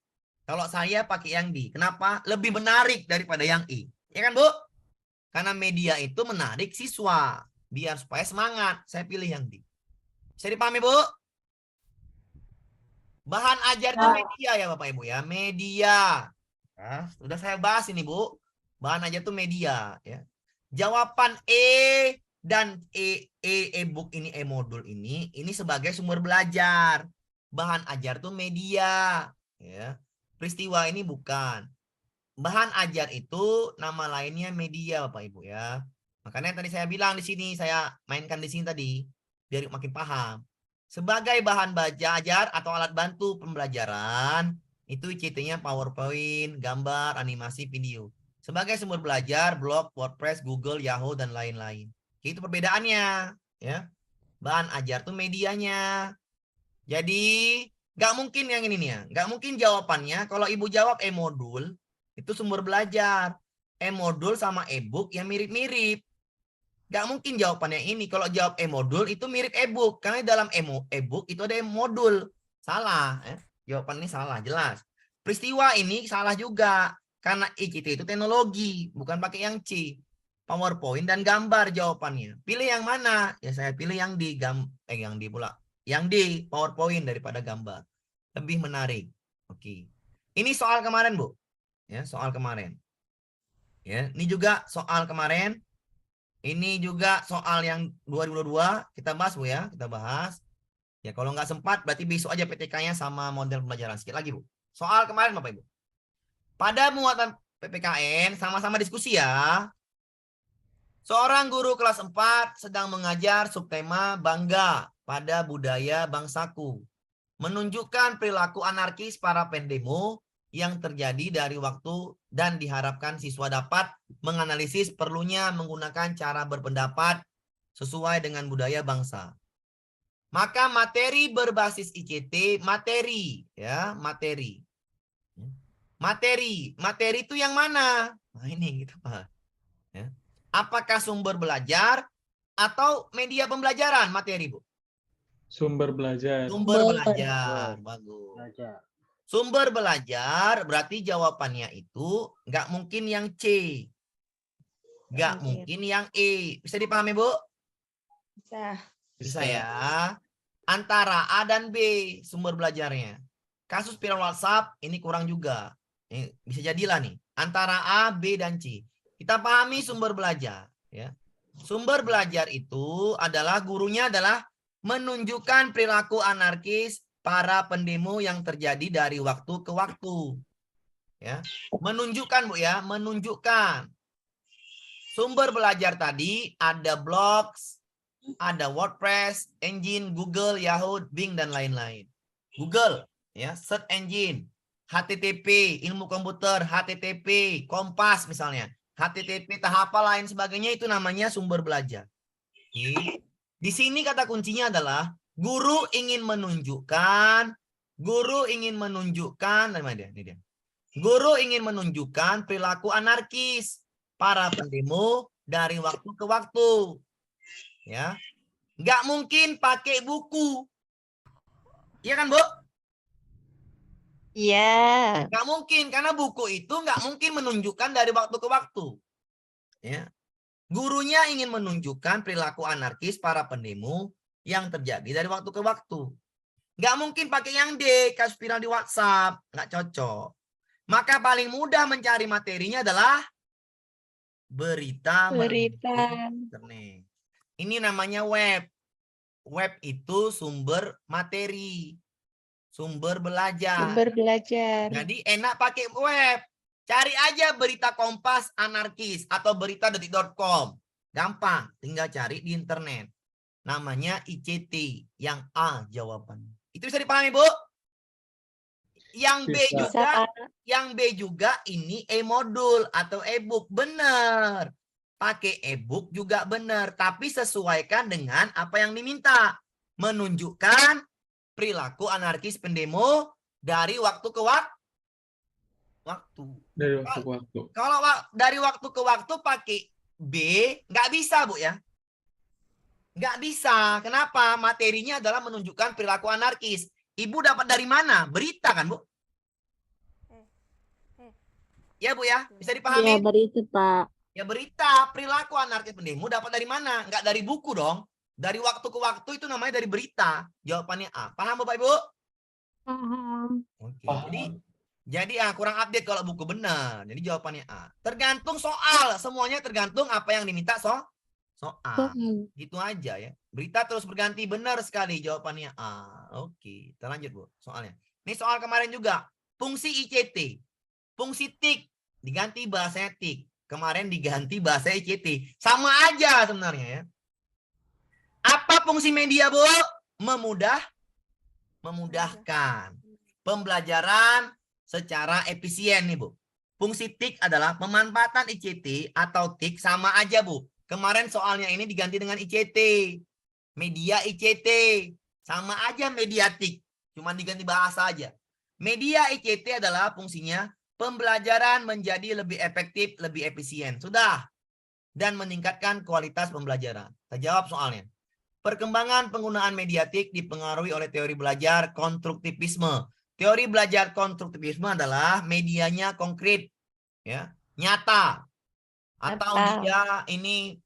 Kalau saya pakai yang D. Kenapa? Lebih menarik daripada yang E. Ya kan, Bu? Karena media itu menarik siswa. Biar supaya semangat. Saya pilih yang D. Bisa dipahami, Bu? Bahan ajar itu media ya, Bapak Ibu ya. Media. Nah, sudah saya bahas ini, Bu. Bahan ajar itu media. Ya. Jawaban E dan e-book ini, e-modul ini sebagai sumber belajar. Bahan ajar itu media. Ya. Peristiwa ini bukan. Bahan ajar itu nama lainnya media, Bapak Ibu ya. Makanya tadi saya bilang di sini, saya mainkan di sini tadi biar makin paham. Sebagai bahan belajar atau alat bantu pembelajaran, itu ICT-nya PowerPoint, gambar, animasi, video. Sebagai sumber belajar, blog, WordPress, Google, Yahoo, dan lain-lain. Itu perbedaannya, ya. Bahan ajar tuh medianya. Jadi nggak mungkin yang ini nih ya. Nggak mungkin jawabannya kalau Ibu jawab e-modul itu sumber belajar. E-modul sama e-book yang mirip-mirip. Nggak mungkin jawabannya ini. Kalau jawab e-modul itu mirip e-book. Karena dalam e-book itu ada modul. Salah. Jawaban ini salah, jelas. Peristiwa ini salah juga. Karena ICT itu teknologi. Bukan pakai yang C. PowerPoint dan gambar jawabannya. Pilih yang mana? Ya saya pilih yang di yang di pula. Yang di PowerPoint daripada gambar. Lebih menarik. Oke. Ini soal kemarin, Bu. Ya, soal kemarin. Ya, ini juga soal kemarin. Ini juga soal yang 2022 kita bahas, Bu ya. Kita bahas. Ya, kalau nggak sempat berarti besok aja PTK-nya sama model pembelajaran. Sedikit lagi, Bu. Soal kemarin, Bapak Ibu. Pada muatan PPKN sama-sama diskusi ya. Seorang guru kelas 4 sedang mengajar subtema bangga pada budaya bangsaku. Menunjukkan perilaku anarkis para pendemo yang terjadi dari waktu dan diharapkan siswa dapat menganalisis perlunya menggunakan cara berpendapat sesuai dengan budaya bangsa. Maka materi berbasis ICT, materi itu yang mana? Nah, ini gitu, Pak. Ya. Apakah sumber belajar atau media pembelajaran materi, Bu? Sumber belajar. Sumber belajar. Bagus. Sumber belajar berarti jawabannya itu nggak mungkin yang C. Nggak mungkin yang E. Bisa dipahami, Bu? Bisa. Bisa ya. Antara A dan B sumber belajarnya. Kasus viral WhatsApp ini kurang juga. Bisa jadilah nih. Antara A, B, dan C. Kita pahami sumber belajar. Ya. Sumber belajar itu adalah gurunya adalah menunjukkan perilaku anarkis para pendemo yang terjadi dari waktu ke waktu. Ya. Menunjukkan, Bu ya, menunjukkan. Sumber belajar tadi ada blogs, ada WordPress, engine, Google, Yahoo, Bing, dan lain-lain. Google, ya, search engine, HTTP, ilmu komputer, HTTP, Kompas misalnya, HTTP, tahap apa lain sebagainya itu namanya sumber belajar. Oke. Di sini kata kuncinya adalah Guru ingin menunjukkan, mana dia? Ini dia. Guru ingin menunjukkan perilaku anarkis para pendemo dari waktu ke waktu. Ya, nggak mungkin pakai buku. Iya kan, Bu? Iya. Nggak mungkin, karena buku itu nggak mungkin menunjukkan dari waktu ke waktu. Ya. Gurunya ingin menunjukkan perilaku anarkis para pendemo yang terjadi dari waktu ke waktu. Nggak mungkin pakai yang D, kasus viral di WhatsApp. Nggak cocok. Maka paling mudah mencari materinya adalah berita melalui internet. Ini namanya web. Web itu sumber materi. Sumber belajar. Jadi enak pakai web. Cari aja berita Kompas anarkis atau berita detik.com. Gampang, tinggal cari di internet. Namanya ICT, yang A jawabannya. Itu bisa dipahami, Bu? Yang B Bisa. juga, yang B juga ini e-modul atau e-book. Benar. Pakai e-book juga benar, tapi sesuaikan dengan apa yang diminta. Menunjukkan perilaku anarkis pendemo dari waktu ke waktu. Dari waktu ke waktu. Kalau dari waktu ke waktu pakai B, nggak bisa, Bu, ya. Nggak bisa. Kenapa? Materinya adalah menunjukkan perilaku anarkis. Ibu dapat dari mana? Berita kan, Bu? Ya, Bu, ya. Bisa Iya, dipahami? berita, Pak. Ya, berita perilaku anarkis pendemo dapat dari mana? Nggak dari buku dong. Dari waktu ke waktu itu namanya dari berita. Jawabannya A. Paham, Bapak Ibu? Paham. Oke. Jadi kurang update kalau buku benar. Jadi jawabannya A. Tergantung soal. Semuanya tergantung apa yang diminta soal. Gitu aja ya. Berita terus berganti, benar sekali jawabannya A. Oke, kita lanjut, Bu, soalnya. Ini soal kemarin juga. Fungsi ICT. Fungsi TIK diganti bahasa TIK. Kemarin diganti bahasa ICT. Sama aja sebenarnya ya. Apa fungsi media, Bu? Memudahkan. Pembelajaran secara efisien nih, Bu. Fungsi TIK adalah pemanfaatan ICT atau TIK sama aja, Bu. Kemarin soalnya ini diganti dengan ICT. Media ICT. Sama aja media TIK. Cuma diganti bahasa aja. Media ICT adalah fungsinya pembelajaran menjadi lebih efektif, lebih efisien. Sudah. Dan meningkatkan kualitas pembelajaran. Kita jawab soalnya. Perkembangan penggunaan media TIK dipengaruhi oleh teori belajar konstruktivisme. Teori belajar konstruktivisme adalah medianya konkret, ya, nyata. Atau dia ini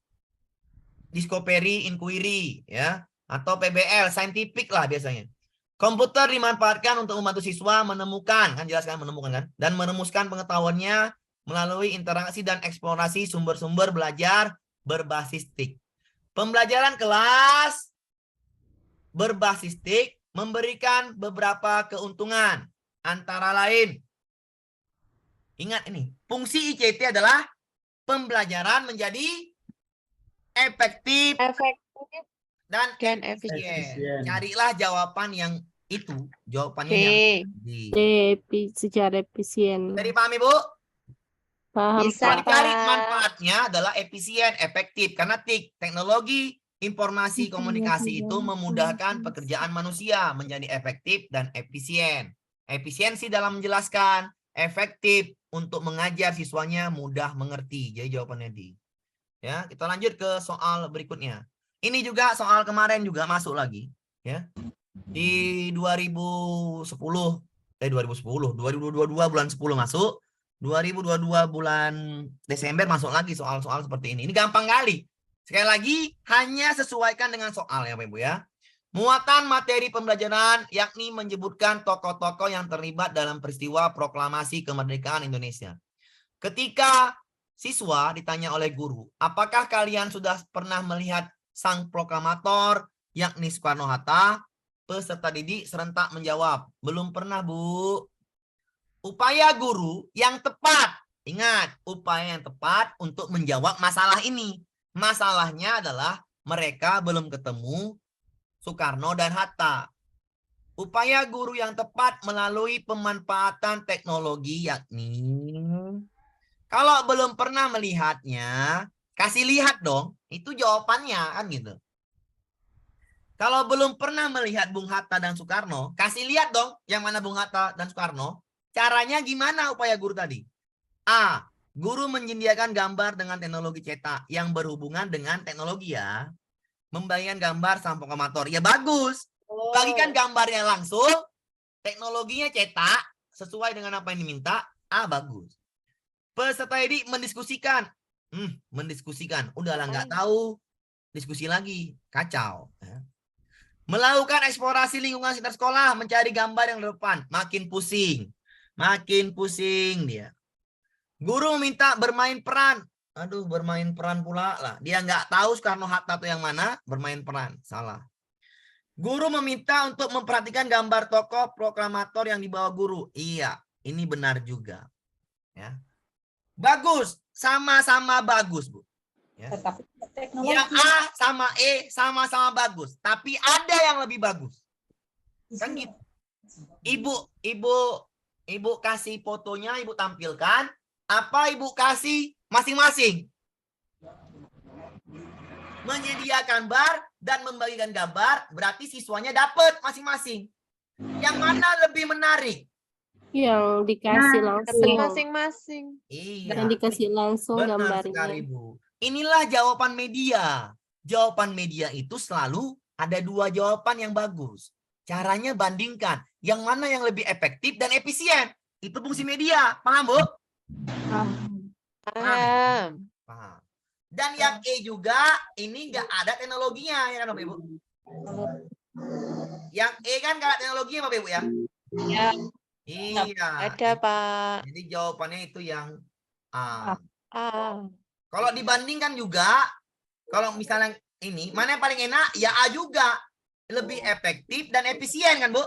discovery inquiry, ya, atau PBL, scientific lah biasanya. Komputer dimanfaatkan untuk membantu siswa menemukan, kan jelas kan, menemukan kan, dan merumuskan pengetahuannya melalui interaksi dan eksplorasi sumber-sumber belajar berbasis TIK. Pembelajaran kelas berbasis TIK memberikan beberapa keuntungan, antara lain, ingat ini, fungsi ICT adalah pembelajaran menjadi efektif dan efisien. Carilah jawaban yang itu, jawabannya yang D. Secara efisien. Jadi pahami, Bu? Paham, Kalau Pak. dicari manfaatnya adalah efisien, efektif. Karena TIK, teknologi informasi komunikasi itu memudahkan pekerjaan manusia menjadi efektif dan efisien. Efisiensi dalam menjelaskan, efektif untuk mengajar siswanya mudah mengerti. Jadi jawabannya D. Ya, kita lanjut ke soal berikutnya. Ini juga soal kemarin juga masuk lagi, ya. Di 2022 bulan 10 masuk. 2022 bulan Desember masuk lagi soal-soal seperti ini. Ini gampang kali. Sekali lagi, hanya sesuaikan dengan soal ya Bapak Ibu ya. Muatan materi pembelajaran yakni menyebutkan tokoh-tokoh yang terlibat dalam peristiwa proklamasi kemerdekaan Indonesia. Ketika siswa ditanya oleh guru, apakah kalian sudah pernah melihat sang proklamator yakni Soekarno-Hatta? Peserta didik serentak menjawab, belum pernah, Bu. Upaya guru yang tepat, ingat, upaya yang tepat untuk menjawab masalah ini. Masalahnya adalah mereka belum ketemu Soekarno dan Hatta. Upaya guru yang tepat melalui pemanfaatan teknologi yakni, kalau belum pernah melihatnya, kasih lihat dong, itu jawabannya kan gitu. Kalau belum pernah melihat Bung Hatta dan Soekarno, kasih lihat dong yang mana Bung Hatta dan Soekarno. Caranya gimana upaya guru tadi? A. Guru menyediakan gambar dengan teknologi cetak yang berhubungan dengan teknologi ya. Membagikan gambar sama programator. Ya bagus. Bagikan gambarnya langsung, teknologinya cetak, sesuai dengan apa yang diminta. A. Bagus. Peserta didik mendiskusikan. Mendiskusikan. Udahlah nggak tahu. Diskusi lagi. Kacau. Melakukan eksplorasi lingkungan sekitar sekolah, mencari gambar yang relevan. Makin pusing. Makin pusing dia. Guru meminta bermain peran. Aduh, bermain peran pula lah. Dia nggak tahu Soekarno-Hatta itu yang mana. Bermain peran. Salah. Guru meminta untuk memperhatikan gambar tokoh proklamator yang dibawa guru. Iya, ini benar juga. Ya. Bagus. Sama-sama bagus, Bu. Ya. Tetapi teknologi. Yang A sama E sama-sama bagus, tapi ada yang lebih bagus. Kan gitu. Ibu kasih fotonya, ibu tampilkan. Apa ibu kasih masing-masing? Menyediakan gambar dan membagikan gambar, berarti siswanya dapat masing-masing. Yang mana lebih menarik? Yang dikasih langsung. Masing-masing. Iya. Yang dikasih langsung Benar sekali, gambarnya. Bu. Inilah jawaban media. Jawaban media itu selalu ada dua jawaban yang bagus. Caranya bandingkan. Yang mana yang lebih efektif dan efisien. Itu fungsi media. Paham, Bu? Paham. Paham. Dan yang E juga, ini nggak ada teknologinya. Ya kan, Bapak Ibu? Yang E kan nggak ada teknologinya, Bapak Ibu ya? Ya. Iya. Ada, Pak. Jadi jawabannya itu yang A. Ah. Kalau dibandingkan juga, kalau misalnya ini, mana yang paling enak? Ya A juga. Lebih efektif dan efisien kan, Bu?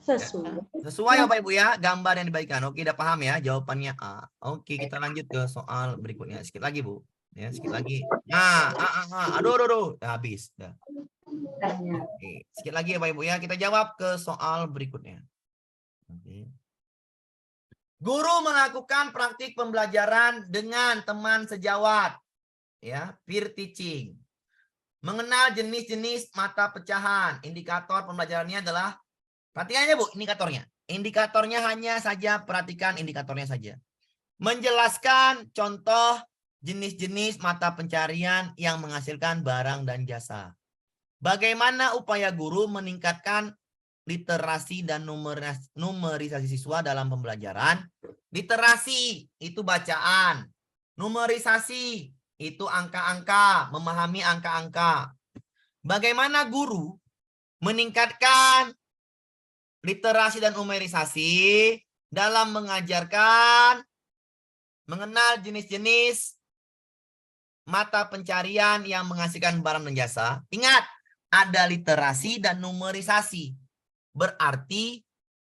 Sesuai. Sesuai Bapak Ibu ya, gambar yang dibagikan. Oke, udah paham ya jawabannya A. Oke, kita lanjut ke soal berikutnya. Sedikit lagi, Bu. Ya, sedikit lagi. Nah, aduh. Udah habis. Udah. Oke, sedikit lagi ya Bapak Ibu ya. Kita jawab ke soal berikutnya. Oke. Guru melakukan praktik pembelajaran dengan teman sejawat. Ya, peer teaching. Mengenal jenis-jenis mata pecahan. Indikator pembelajarannya adalah, perhatikan aja Bu, indikatornya. Indikatornya hanya saja, perhatikan indikatornya saja. Menjelaskan contoh jenis-jenis mata pencarian yang menghasilkan barang dan jasa. Bagaimana upaya guru meningkatkan literasi dan numerisasi siswa dalam pembelajaran? Literasi itu bacaan. Numerisasi itu angka-angka, memahami angka-angka. Bagaimana guru meningkatkan literasi dan numerisasi dalam mengajarkan mengenal jenis-jenis mata pencarian yang menghasilkan barang dan jasa? Ingat, ada literasi dan numerisasi. Berarti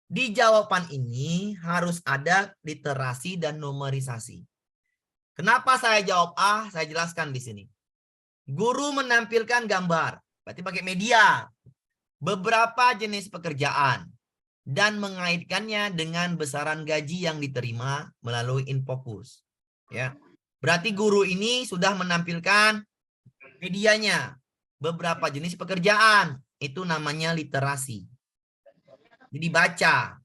di jawaban ini harus ada literasi dan numerisasi. Kenapa saya jawab A? Saya jelaskan di sini. Guru menampilkan gambar, berarti pakai media, beberapa jenis pekerjaan, dan mengaitkannya dengan besaran gaji yang diterima melalui Infocus. Ya, berarti guru ini sudah menampilkan medianya, beberapa jenis pekerjaan, itu namanya literasi. Jadi baca.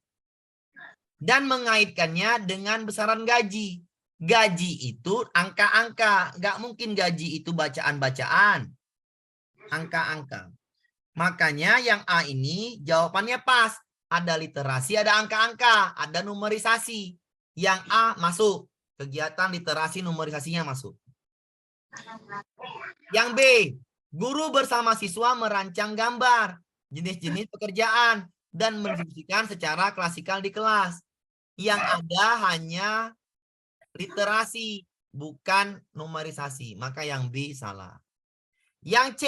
Dan mengaitkannya dengan besaran gaji. Gaji itu angka-angka. Nggak mungkin gaji itu bacaan-bacaan. Angka-angka. Makanya yang A ini jawabannya pas. Ada literasi, ada angka-angka, ada numerisasi. Yang A masuk. Kegiatan literasi numerisasinya masuk. Yang B, guru bersama siswa merancang gambar, jenis-jenis pekerjaan, dan mendiskusikan secara klasikal di kelas. Yang ada hanya literasi, bukan numerisasi. Maka yang B salah. Yang C,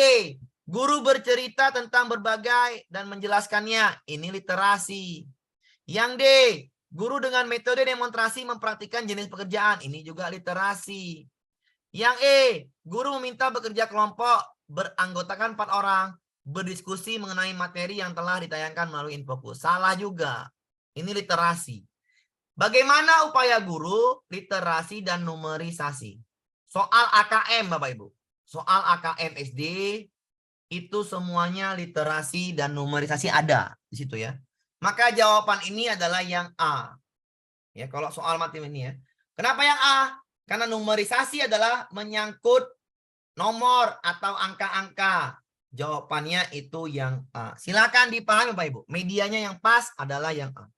guru bercerita tentang berbagai dan menjelaskannya. Ini literasi. Yang D, guru dengan metode demonstrasi mempraktikkan jenis pekerjaan. Ini juga literasi. Yang E, guru meminta bekerja kelompok beranggotakan 4 orang. Berdiskusi mengenai materi yang telah ditayangkan melalui Infocus. Salah juga. Ini literasi. Bagaimana upaya guru, literasi, dan numerisasi? Soal AKM, Bapak Ibu. Soal AKM SD, itu semuanya literasi dan numerisasi ada di situ ya. Maka jawaban ini adalah yang A. Ya, kalau soal matematika ini ya. Kenapa yang A? Karena numerisasi adalah menyangkut nomor atau angka-angka. Jawabannya itu yang A. Silakan dipahami Bapak Ibu. Medianya yang pas adalah yang A.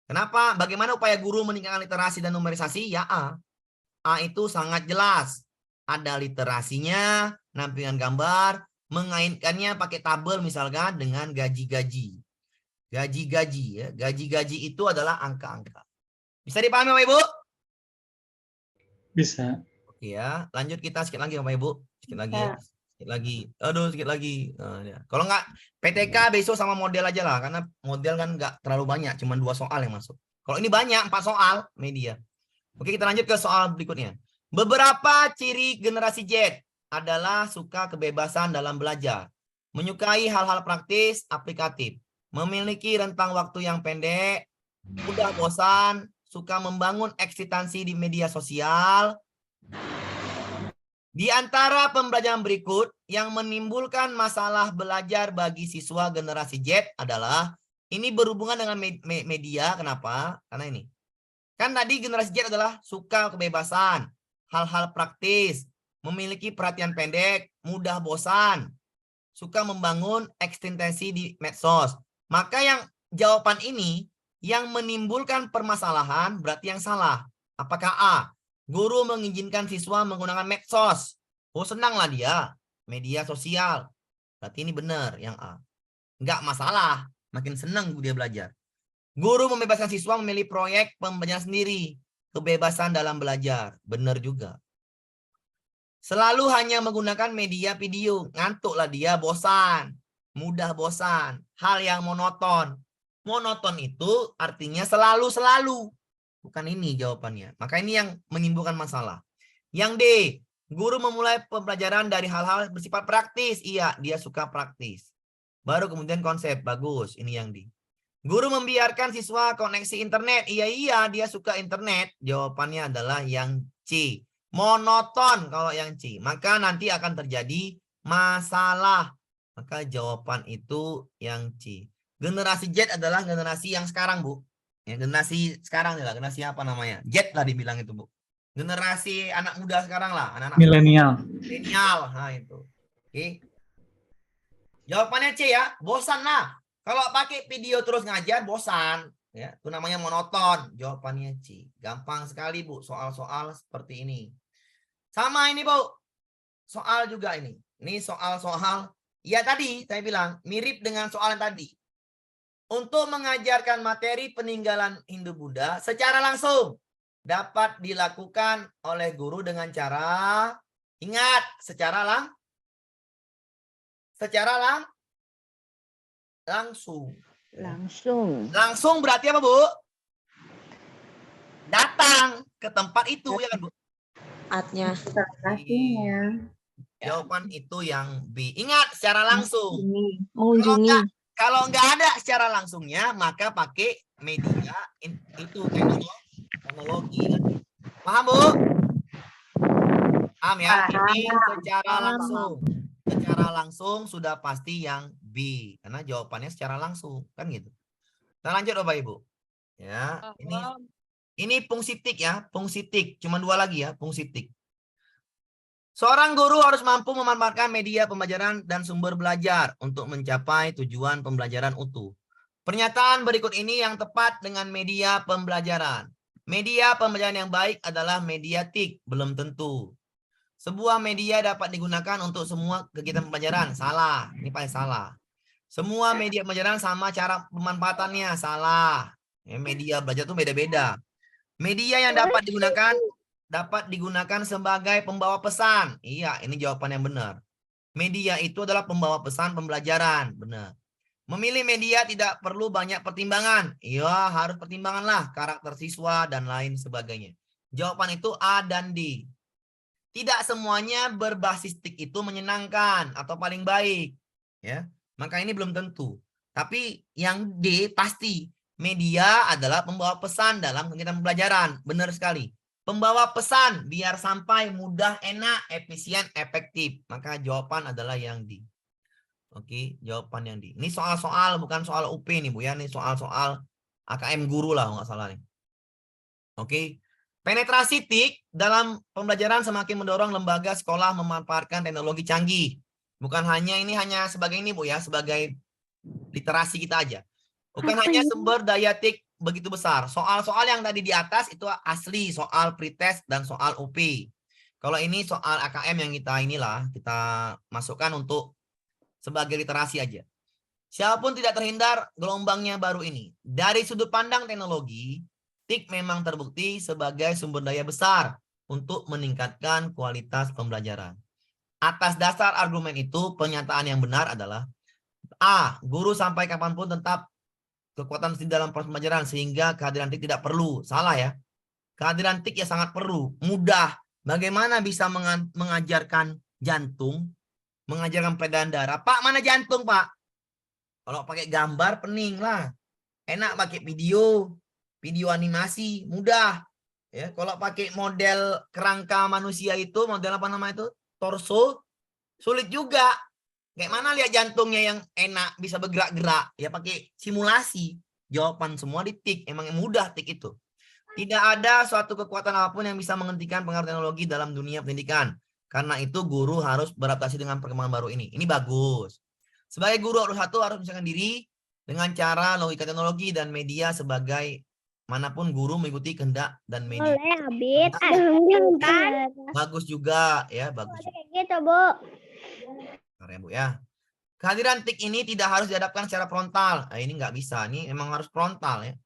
Kenapa? Bagaimana upaya guru meningkatkan literasi dan numerisasi? Ya A. A itu sangat jelas. Ada literasinya, nampilkan gambar, mengaitkannya pakai tabel misalkan dengan gaji-gaji. Gaji-gaji ya. Gaji-gaji itu adalah angka-angka. Bisa dipahami Bapak Ibu? Bisa. Oke ya, lanjut kita sedikit lagi Bapak Ibu. Sedikit lagi ya. Sedikit lagi. Aduh, sedikit lagi. Nah, ya. Kalau enggak PTK besok sama model aja lah, karena model kan enggak terlalu banyak, cuma 2 soal yang masuk. Kalau ini banyak 4 soal media. Oke, kita lanjut ke soal berikutnya. Beberapa ciri generasi Z adalah suka kebebasan dalam belajar, menyukai hal-hal praktis, aplikatif, memiliki rentang waktu yang pendek, mudah bosan, suka membangun eksitansi di media sosial. Di antara pembelajaran berikut yang menimbulkan masalah belajar bagi siswa generasi Z adalah ini berhubungan dengan media. Kenapa? Karena ini. Kan tadi generasi Z adalah suka kebebasan, hal-hal praktis, memiliki perhatian pendek, mudah bosan, suka membangun eksistensi di medsos. Maka yang jawaban ini yang menimbulkan permasalahan berarti yang salah. Apakah A? Guru mengizinkan siswa menggunakan medsos. Oh, senanglah dia. Media sosial. Berarti ini benar yang A. Enggak masalah. Makin senang dia belajar. Guru membebaskan siswa memilih proyek pembelajaran sendiri. Kebebasan dalam belajar. Benar juga. Selalu hanya menggunakan media video. Ngantuklah dia, bosan. Mudah bosan. Hal yang monoton. Monoton itu artinya selalu-selalu. Bukan ini jawabannya. Maka ini yang menimbulkan masalah. Yang D. Guru memulai pembelajaran dari hal-hal bersifat praktis. Iya, dia suka praktis. Baru kemudian konsep. Bagus. Ini yang D. Guru membiarkan siswa koneksi internet. Iya, dia suka internet. Jawabannya adalah yang C. Monoton kalau yang C. Maka nanti akan terjadi masalah. Maka jawaban itu yang C. Generasi Z adalah generasi yang sekarang, Bu. Ya, generasi sekarang nih lah. Generasi apa namanya? Z lah dibilang itu, Bu. Generasi anak muda sekarang lah. Anak-anak Milenial. milenial. Nah, itu. Oke. Jawabannya C ya. Bosan lah. Kalau pakai video terus ngajar, bosan. Ya, itu namanya monoton. Jawabannya C. Gampang sekali, Bu. Soal-soal seperti ini. Sama ini, Bu. Soal juga ini. Ini soal-soal. Ya tadi saya bilang mirip dengan soal yang tadi. Untuk mengajarkan materi peninggalan Hindu-Buddha secara langsung dapat dilakukan oleh guru dengan cara, ingat, secara langsung. Langsung berarti apa, Bu? Datang ke tempat itu, ya kan, Bu? Atnya. Jawaban itu yang B. Ingat, secara langsung. Mengunjungi. Kalau nggak ada secara langsungnya, maka pakai media itu teknologi. Paham, Bu? Paham ya? Ini secara langsung. Secara langsung sudah pasti yang B. Karena jawabannya secara langsung. Kan gitu. Kita lanjut, Bapak Ibu. Ya, ini fungsi tik ya. Fungsi tik. Cuma 2 lagi ya, fungsi tik. Seorang guru harus mampu memanfaatkan media pembelajaran dan sumber belajar untuk mencapai tujuan pembelajaran utuh. Pernyataan berikut ini yang tepat dengan media pembelajaran. Media pembelajaran yang baik adalah media tik, belum tentu. Sebuah media dapat digunakan untuk semua kegiatan pembelajaran. Salah, ini paling salah. Semua media pembelajaran sama cara pemanfaatannya. Salah. Media belajar itu beda-beda. Media yang dapat digunakan sebagai pembawa pesan. Iya, ini jawaban yang benar. Media itu adalah pembawa pesan pembelajaran. Benar. Memilih media tidak perlu banyak pertimbangan. Iya, harus pertimbangan lah. Karakter siswa dan lain sebagainya. Jawaban itu A dan D. Tidak semuanya berbasis tik itu menyenangkan atau paling baik. Ya, maka ini belum tentu. Tapi yang D pasti. Media adalah pembawa pesan dalam kegiatan pembelajaran. Benar sekali. Pembawa pesan biar sampai mudah, enak, efisien, efektif. Maka jawaban adalah yang D. Oke, jawaban yang D. Ini soal-soal bukan soal UP nih Bu ya. Ini soal-soal AKM guru lah nggak salah nih. Oke. Penetrasi TIK dalam pembelajaran semakin mendorong lembaga sekolah memanfaatkan teknologi canggih. Bukan hanya ini hanya sebagai ini Bu ya, sebagai literasi kita aja. Bukan hanya sumber daya TIK begitu besar. Soal-soal yang tadi di atas itu asli soal pretest dan soal UP. Kalau ini soal AKM yang kita masukkan untuk sebagai literasi aja. Siapapun tidak terhindar gelombangnya baru ini. Dari sudut pandang teknologi, TIK memang terbukti sebagai sumber daya besar untuk meningkatkan kualitas pembelajaran. Atas dasar argumen itu, pernyataan yang benar adalah A. Guru sampai kapanpun tetap kekuatan di dalam proses pembelajaran sehingga kehadiran TIK tidak perlu. Salah ya. Kehadiran TIK ya sangat perlu. Mudah. Bagaimana bisa mengajarkan jantung, mengajarkan peredaran darah. Pak, mana jantung, Pak? Kalau pakai gambar, pening lah. Enak pakai video animasi, mudah. Ya, kalau pakai model kerangka manusia itu, model apa nama itu? Torso, sulit juga. Kayak mana lihat jantungnya yang enak, bisa bergerak-gerak. Ya pakai simulasi. Jawaban semua di TIK. Emang mudah TIK itu. Tidak ada suatu kekuatan apapun yang bisa menghentikan pengaruh teknologi dalam dunia pendidikan. Karena itu guru harus beradaptasi dengan perkembangan baru ini. Ini bagus. Sebagai guru harus misalkan diri dengan cara logika teknologi dan media sebagai manapun guru mengikuti kehendak dan media. Bagus juga ya, bagus. Gitu, Bu. Ya, Bu ya. Kehadiran TIK ini tidak harus dihadapkan secara frontal. Nah, ini nggak bisa. Ini memang harus frontal ya.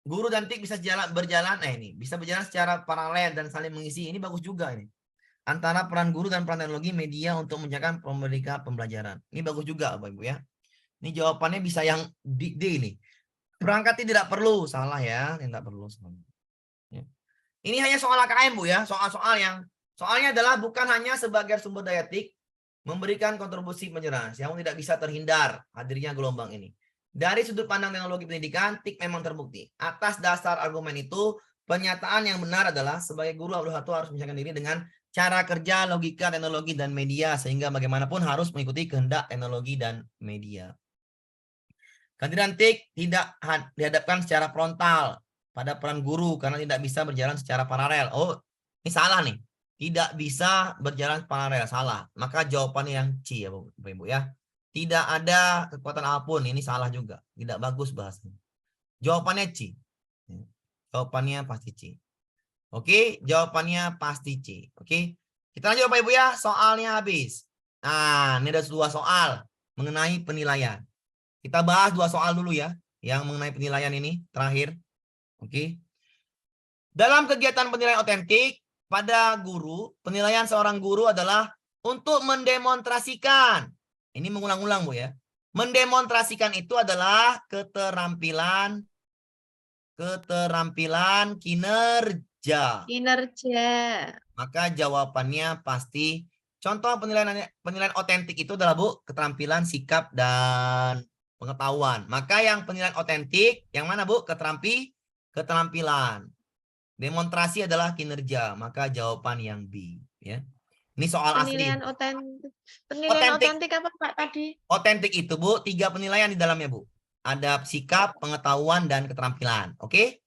Guru dan TIK bisa berjalan secara paralel dan saling mengisi. Ini bagus juga ini. Antara peran guru dan peran teknologi media untuk menjaga pembelajaran. Ini bagus juga Bapak Ibu ya. Ini jawabannya bisa yang D ini. Perangkat tidak perlu, salah ya, tidak perlu. Ya. Ini hanya soal AKM Bu ya, soal-soal yang soalnya adalah bukan hanya sebagai sumber daya TIK memberikan kontribusi pembelajaran yang tidak bisa terhindar hadirnya gelombang ini. Dari sudut pandang teknologi pendidikan, TIK memang terbukti. Atas dasar argumen itu, pernyataan yang benar adalah sebagai guru harus menyesuaikan diri dengan cara kerja, logika, teknologi, dan media sehingga bagaimanapun harus mengikuti kehendak teknologi dan media. Kehadiran TIK tidak dihadapkan secara frontal pada peran guru karena tidak bisa berjalan secara paralel. Oh, ini salah nih. Tidak bisa berjalan paralel, salah. Maka jawabannya yang C ya Bapak Ibu ya. Tidak ada kekuatan apapun, ini salah juga. Tidak bagus bahasanya. Jawabannya C. Jawabannya pasti C. Oke, jawabannya pasti C. Oke. Kita lanjut Bapak Ibu ya, soalnya habis. Nah, ini ada 2 soal mengenai penilaian. Kita bahas 2 soal dulu ya, yang mengenai penilaian ini terakhir. Oke. Dalam kegiatan penilaian otentik pada guru, penilaian seorang guru adalah untuk mendemonstrasikan. Ini mengulang-ulang Bu ya. Mendemonstrasikan itu adalah keterampilan kinerja. Maka jawabannya pasti contoh penilaian otentik itu adalah Bu, keterampilan, sikap dan pengetahuan. Maka yang penilaian otentik yang mana Bu? Keterampilan. Demonstrasi adalah kinerja, maka jawaban yang B ya. Ini soal Penilaian asli. Penilaian otentik apa Pak tadi? Otentik itu Bu, 3 penilaian di dalamnya Bu. Ada sikap, pengetahuan, dan keterampilan. Oke?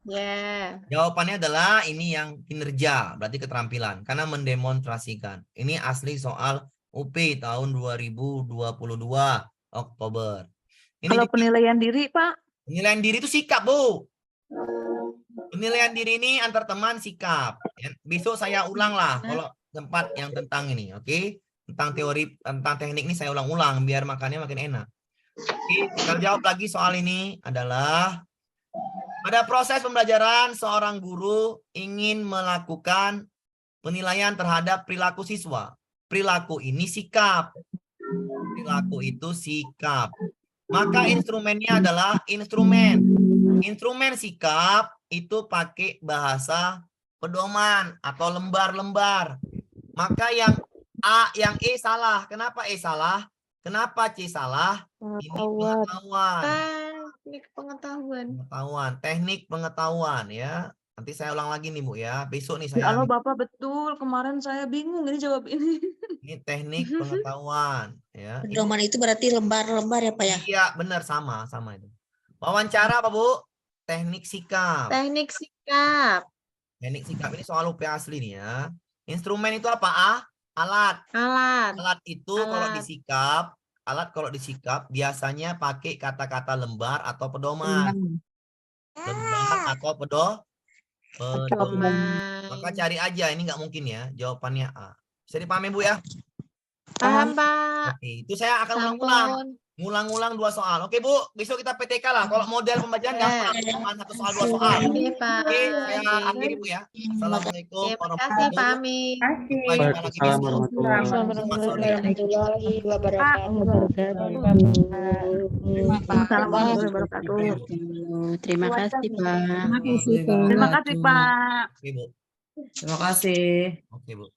Ya. Jawabannya adalah ini yang kinerja, berarti keterampilan. Karena mendemonstrasikan. Ini asli soal UP tahun 2022 Oktober. Ini Kalau penilaian diri Pak? Penilaian diri itu sikap Bu. Penilaian diri ini antar teman sikap. Besok saya ulang lah kalau tempat yang tentang ini, oke? Tentang teori, tentang teknik ini saya ulang-ulang biar makannya makin enak. Oke, kita jawab lagi soal ini adalah pada proses pembelajaran seorang guru ingin melakukan penilaian terhadap perilaku siswa. Perilaku ini sikap. Perilaku itu sikap. Maka instrumennya adalah instrumen. Instrumen sikap itu pakai bahasa pedoman atau lembar-lembar. Maka yang A, yang E salah. Kenapa E salah? Kenapa C salah? Ini pengetahuan. Teknik pengetahuan. Pengetahuan, teknik pengetahuan ya. Nanti saya ulang lagi nih Bu ya. Besok nih saya Ya Allah Bapak betul, kemarin saya bingung ini jawab ini. ini teknik pengetahuan ya. Ini- Pedoman itu berarti lembar-lembar ya Pak ya? Iya, benar sama itu. Wawancara apa Bu? Teknik sikap. Teknik sikap. Teknik sikap ini soal UP asli nih ya. Instrumen itu apa? Alat. Alat. Alat itu kalau Alat. disikap, biasanya pakai kata-kata lembar atau pedoman. Lembar atau pedoman. Pedoman. Maka cari aja, ini nggak mungkin ya. Jawabannya A. Bisa dipahami Bu ya? Paham, Pak. Oke, itu saya akan ulang-ulang. Sampun. Ngulang-ngulang 2 soal. Oke Bu, besok kita PTK lah. Kalau model pembacaan gampang, cuma 1 soal 2 soal. Oke, Pak. Oke, saya akhiri Bu ya. Assalamualaikum Terima kasih, warahmatullahi Pak Amin. wabarakatuh. Waalaikumsalam warahmatullahi warahmatullahi wabarakatuh. Terima kasih Pak. Terima kasih Pak. Oke Bu. Terima kasih. Oke Bu.